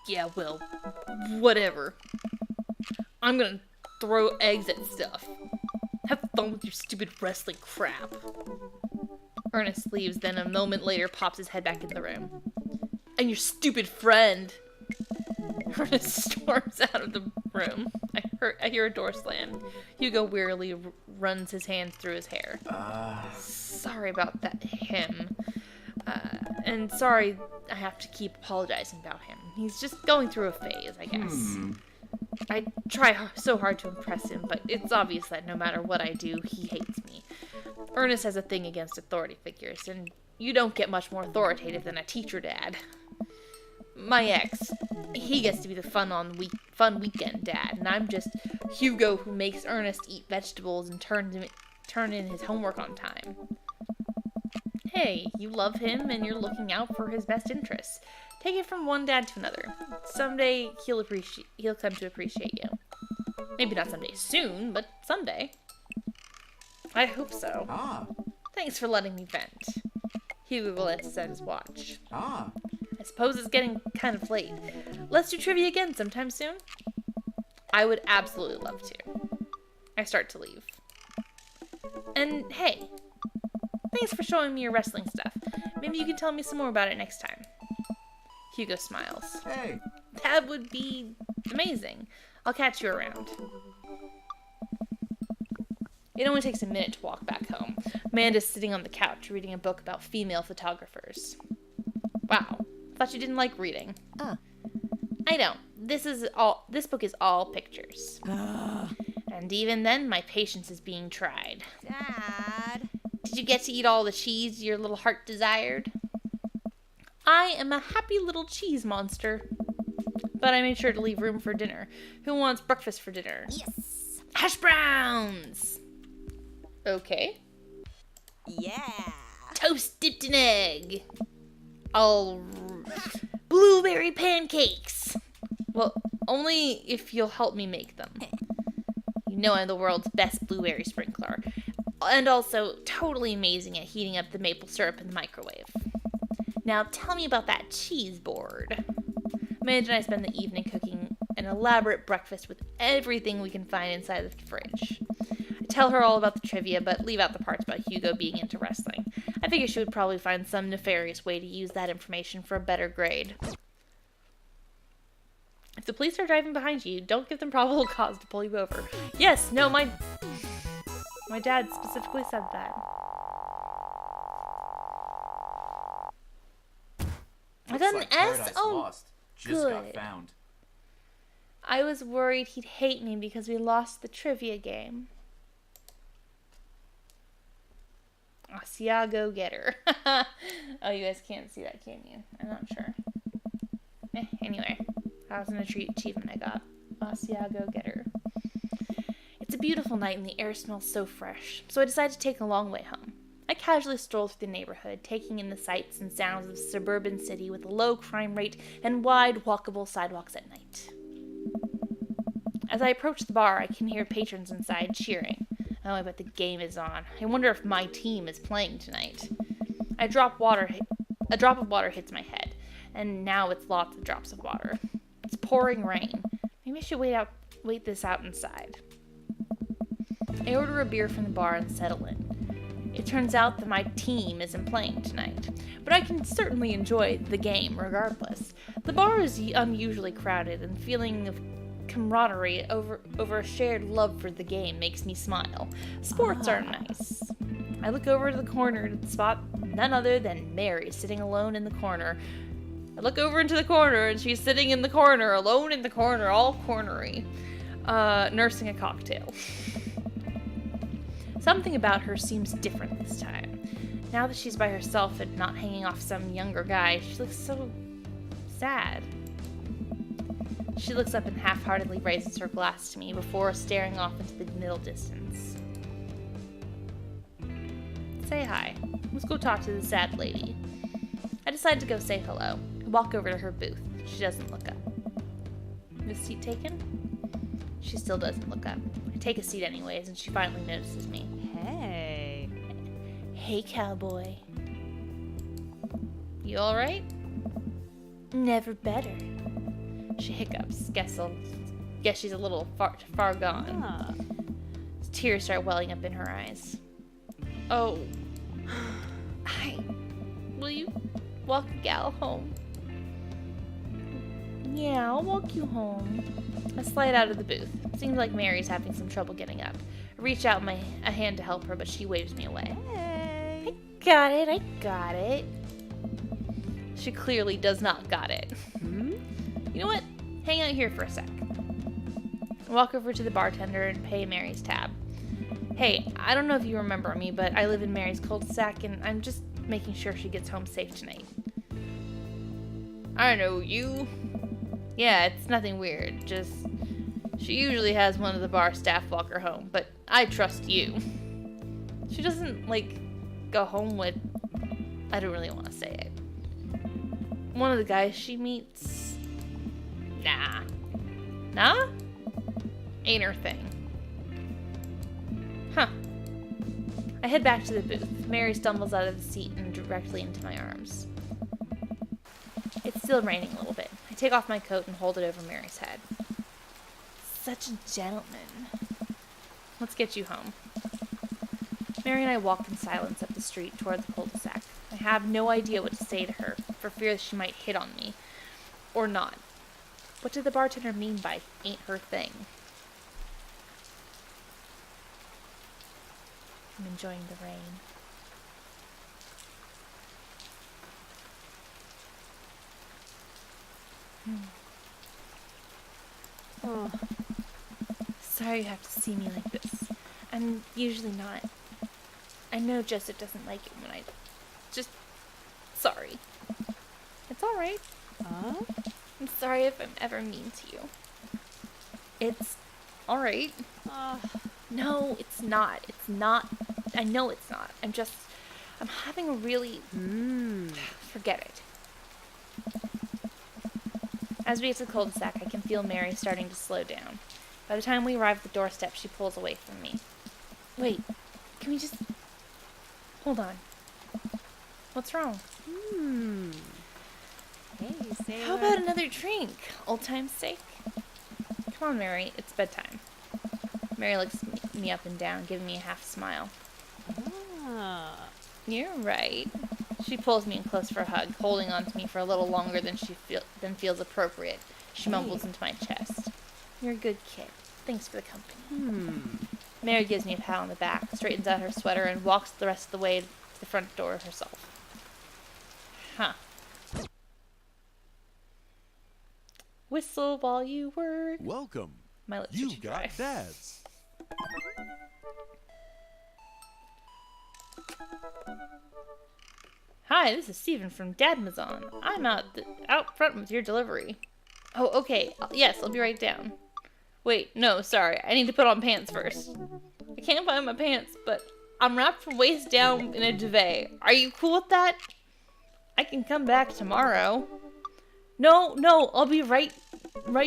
Yeah, well, whatever. I'm gonna throw eggs at stuff. Have fun with your stupid wrestling crap. Ernest leaves, then a moment later pops his head back in the room. And your stupid friend. Ernest storms out of the room. I hear a door slam. Hugo wearily runs his hands through his hair. Sorry about that, him. And sorry I have to keep apologizing about him. He's just going through a phase, I guess. I try so hard to impress him, but it's obvious that no matter what I do, he hates me. Ernest has a thing against authority figures, and you don't get much more authoritative than a teacher dad. My ex, he gets to be the fun weekend dad, and I'm just Hugo who makes Ernest eat vegetables and turn in his homework on time. Hey, you love him and you're looking out for his best interests. Take it from one dad to another. Someday he'll come to appreciate you. Maybe not someday soon, but someday. I hope so. Thanks for letting me vent. Hugo glances at his watch. I suppose it's getting kind of late. Let's do trivia again sometime soon. I would absolutely love to. I start to leave. And hey, thanks for showing me your wrestling stuff. Maybe you can tell me some more about it next time. Hugo smiles. Hey. That would be amazing. I'll catch you around. It only takes a minute to walk back home. Amanda's sitting on the couch reading a book about female photographers. Wow. Thought you didn't like reading. I don't. This book is all pictures. And even then, my patience is being tried. Dad. Did you get to eat all the cheese your little heart desired? I am a happy little cheese monster. But I made sure to leave room for dinner. Who wants breakfast for dinner? Yes. Hash browns! Okay. Yeah. Toast dipped in egg. Blueberry pancakes. Well, only if you'll help me make them. You know I'm the world's best blueberry sprinkler. And also totally amazing at heating up the maple syrup in the microwave. Now tell me about that cheese board. Amanda and I spend the evening cooking an elaborate breakfast with everything we can find inside the fridge. I tell her all about the trivia, but leave out the parts about Hugo being into wrestling. I figure she would probably find some nefarious way to use that information for a better grade. If the police are driving behind you, don't give them probable cause to pull you over. Yes, no, my dad specifically said that. I got an S? Paradise Oh, Lost just got good. found. I was worried he'd hate me because we lost the trivia game. Asiago Getter. Oh, you guys can't see that, can you? I'm not sure. Anyway, that was an achievement I got. Asiago Getter. It's a beautiful night and the air smells so fresh, so I decided to take a long way home. I casually strolled through the neighborhood, taking in the sights and sounds of a suburban city with a low crime rate and wide, walkable sidewalks at night. As I approach the bar, I can hear patrons inside cheering. Oh, I bet the game is on. I wonder if my team is playing tonight. A drop of water hits my head, and now it's lots of drops of water. It's pouring rain. Maybe I should wait this out inside. I order a beer from the bar and settle in. It turns out that my team isn't playing tonight, but I can certainly enjoy the game regardless. The bar is unusually crowded, and feeling of camaraderie over a shared love for the game makes me smile. Sports are nice. I look over to the corner to spot none other than Mary sitting alone in the corner. I look over into the corner, and she's sitting in the corner, alone in the corner, all cornery, nursing a cocktail. Something about her seems different this time. Now that she's by herself and not hanging off some younger guy, she looks so sad. She looks up and half-heartedly raises her glass to me before staring off into the middle distance. Say hi. Let's go talk to the sad lady. I decide to go say hello. I walk over to her booth. She doesn't look up. The seat taken? She still doesn't look up. I take a seat anyways, and she finally notices me. Hey. Hey, cowboy. You alright? Never better. She hiccups. Guess she's a little far gone. Ah. Tears start welling up in her eyes. Oh. Hi. Will you walk a gal home? Yeah, I'll walk you home. I slide out of the booth. Seems like Mary's having some trouble getting up. I reach out a hand to help her, but she waves me away. Hey. I got it. She clearly does not got it. You know what? Hang out here for a sec. I walk over to the bartender and pay Mary's tab. Hey, I don't know if you remember me, but I live in Mary's cul-de-sac, and I'm just making sure she gets home safe tonight. I know you. Yeah, it's nothing weird, just she usually has one of the bar staff walk her home, but I trust you. She doesn't, go home with... I don't really want to say it. One of the guys she meets... Nah? Ain't her thing. Huh. I head back to the booth. Mary stumbles out of the seat and directly into my arms. It's still raining a little bit. I take off my coat and hold it over Mary's head. Such a gentleman. Let's get you home. Mary and I walk in silence up the street toward the cul-de-sac. I have no idea what to say to her, for fear that she might hit on me. Or not. What did the bartender mean by ain't her thing? I'm enjoying the rain. Oh. Sorry you have to see me like this. I'm usually not. I know Joseph doesn't like it when I... Just... Sorry. It's alright. Huh? I'm sorry if I'm ever mean to you. It's alright. No, it's not. It's not. I know it's not. I'm having a really... Forget it. As we get to the cul-de-sac, I can feel Mary starting to slow down. By the time we arrive at the doorstep, she pulls away from me. Wait, can we just... Hold on. What's wrong? Hey, say How about another drink? Old time's sake? Come on, Mary. It's bedtime. Mary looks me up and down, giving me a half smile. You're right. She pulls me in close for a hug, holding on to me for a little longer than feels appropriate. She mumbles into my chest. You're a good kid. Thanks for the company. Mary gives me a pat on the back, straightens out her sweater, and walks the rest of the way to the front door herself. Huh. Whistle while you work. Welcome. My lips are You've too got dry. dads. Hi, this is Steven from Dadmazon. I'm out front with your delivery. Oh, okay. Yes, I'll be right down. Wait, no, sorry. I need to put on pants first. I can't find my pants, but I'm wrapped from waist down in a duvet. Are you cool with that? I can come back tomorrow. No, I'll be right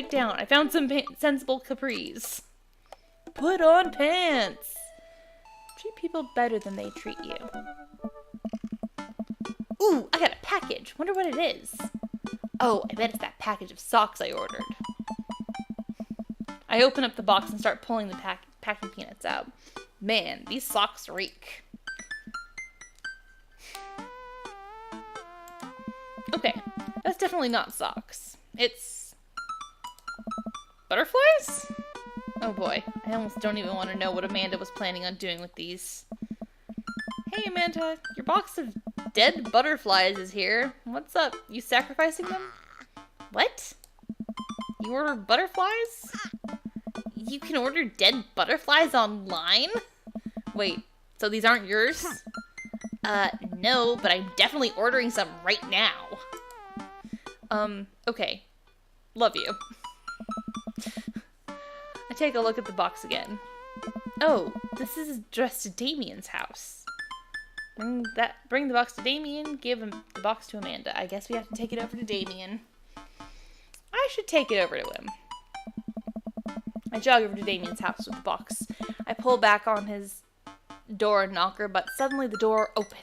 down. I found some sensible capris. Put on pants. Treat people better than they treat you. Ooh, I got a package. Wonder what it is. Oh, I bet it's that package of socks I ordered. I open up the box and start pulling the packing peanuts out. Man, these socks reek. Okay, that's definitely not socks. It's butterflies? Oh boy, I almost don't even want to know what Amanda was planning on doing with these. Hey Amanda, your box of dead butterflies is here. What's up? You sacrificing them? What? You order butterflies? You can order dead butterflies online? Wait, so these aren't yours? No, but I'm definitely ordering some right now. Okay. Love you. I take a look at the box again. Oh, this is addressed to Damien's house. Bring the box to Damien, give him the box to Amanda. I guess we have to take it over to Damien. I should take it over to him. I jog over to Damien's house with the box. I pull back on his door knocker, but suddenly the door opens.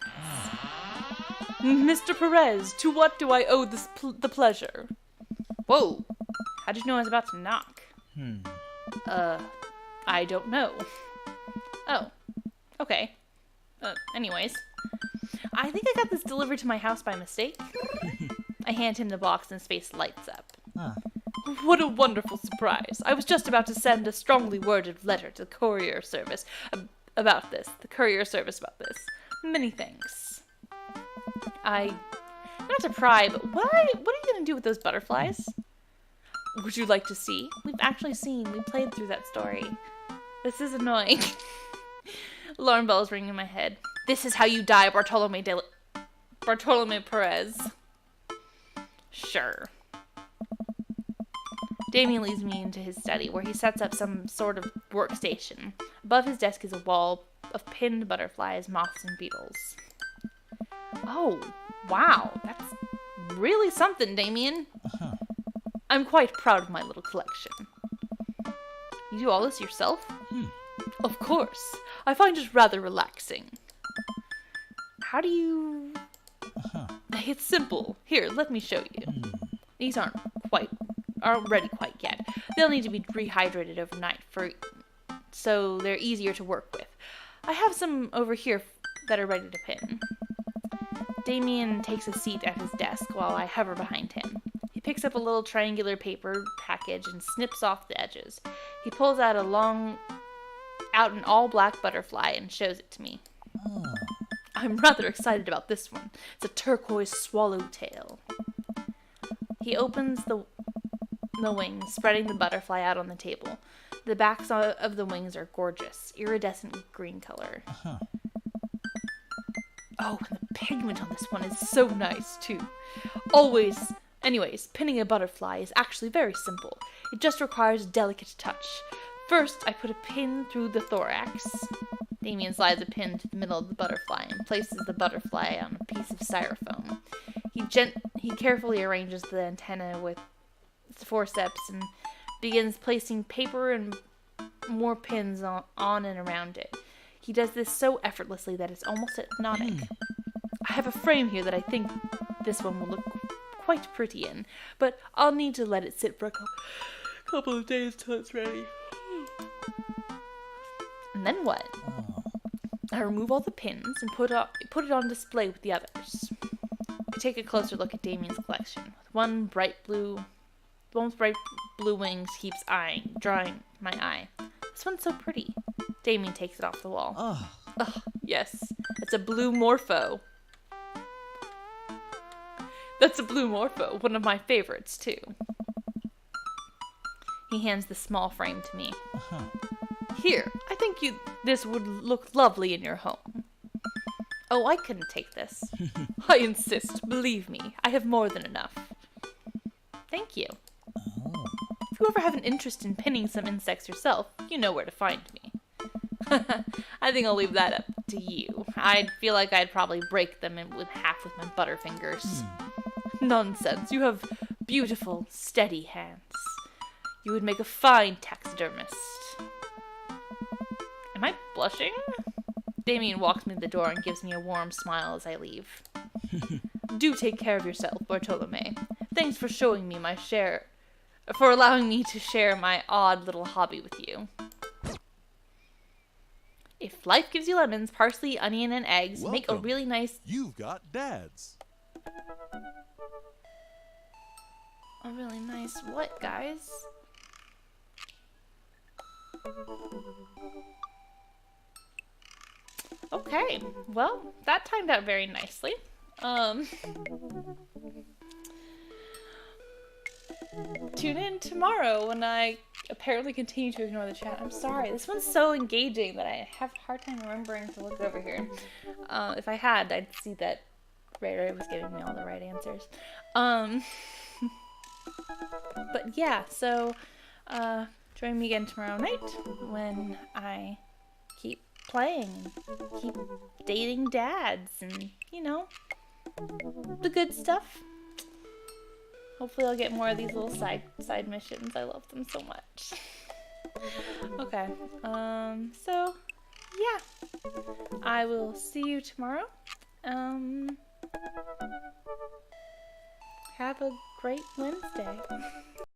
Mr. Perez, to what do I owe this the pleasure? Whoa, how did you know I was about to knock? I don't know. Oh, okay. Anyways. I think I got this delivered to my house by mistake. I hand him the box and his face lights up. What a wonderful surprise. I was just about to send a strongly worded letter to the courier service about this. Many thanks. Not to pry, but what are you going to do with those butterflies? Would you like to see? We played through that story. This is annoying. Alarm bells ring in my head. This is how you die, Bartolome Perez. Sure. Damien leads me into his study, where he sets up some sort of workstation. Above his desk is a wall of pinned butterflies, moths, and beetles. Oh, wow, that's really something, Damien. I'm quite proud of my little collection. You do all this yourself? Of course. I find it rather relaxing. How do you... It's simple. Here, let me show you. These aren't ready quite yet. They'll need to be rehydrated overnight so they're easier to work with. I have some over here that are ready to pin. Damien takes a seat at his desk while I hover behind him. He picks up a little triangular paper package and snips off the edges. He pulls out an all-black butterfly and shows it to me. I'm rather excited about this one. It's a turquoise swallowtail. He opens the wings, spreading the butterfly out on the table. The backs of the wings are gorgeous, iridescent green color. Oh, and the pigment on this one is so nice, too. Anyways, pinning a butterfly is actually very simple. It just requires a delicate touch. First, I put a pin through the thorax. Damien slides a pin to the middle of the butterfly and places the butterfly on a piece of styrofoam. He carefully arranges the antenna with his forceps and begins placing paper and more pins on and around it. He does this so effortlessly that it's almost hypnotic. I have a frame here that I think this one will look quite pretty in, but I'll need to let it sit for a couple of days till it's ready. And then what? I remove all the pins and put it on display with the others. I take a closer look at Damien's collection. The one with bright blue wings keeps drawing my eye. This one's so pretty. Damien takes it off the wall. Ugh, yes, it's a blue morpho. That's a blue morpho, one of my favorites too. He hands the small frame to me. Uh-huh. Here, I think this would look lovely in your home. Oh, I couldn't take this. I insist, believe me, I have more than enough. Thank you. Oh. If you ever have an interest in pinning some insects yourself, you know where to find me. I think I'll leave that up to you. I feel like I'd probably break them with half with my butterfingers. Nonsense, you have beautiful, steady hands. You would make a fine taxidermist. Am I blushing? Damien walks me to the door and gives me a warm smile as I leave. Do take care of yourself, Bartolome. Thanks for showing me for allowing me to share my odd little hobby with you. If life gives you lemons, parsley, onion, and eggs, make a Welcome. really nice... You've got dads. A really nice what, guys? Okay, well, that timed out very nicely. Tune in tomorrow when I apparently continue to ignore the chat. I'm sorry, this one's so engaging that I have a hard time remembering to look over here. If I had, I'd see that Ray was giving me all the right answers. But yeah, so join me again tomorrow night when I keep playing and keep dating dads and, you know, the good stuff. Hopefully I'll get more of these little side missions. I love them so much. Okay, so yeah, I will see you tomorrow. Have a great Wednesday.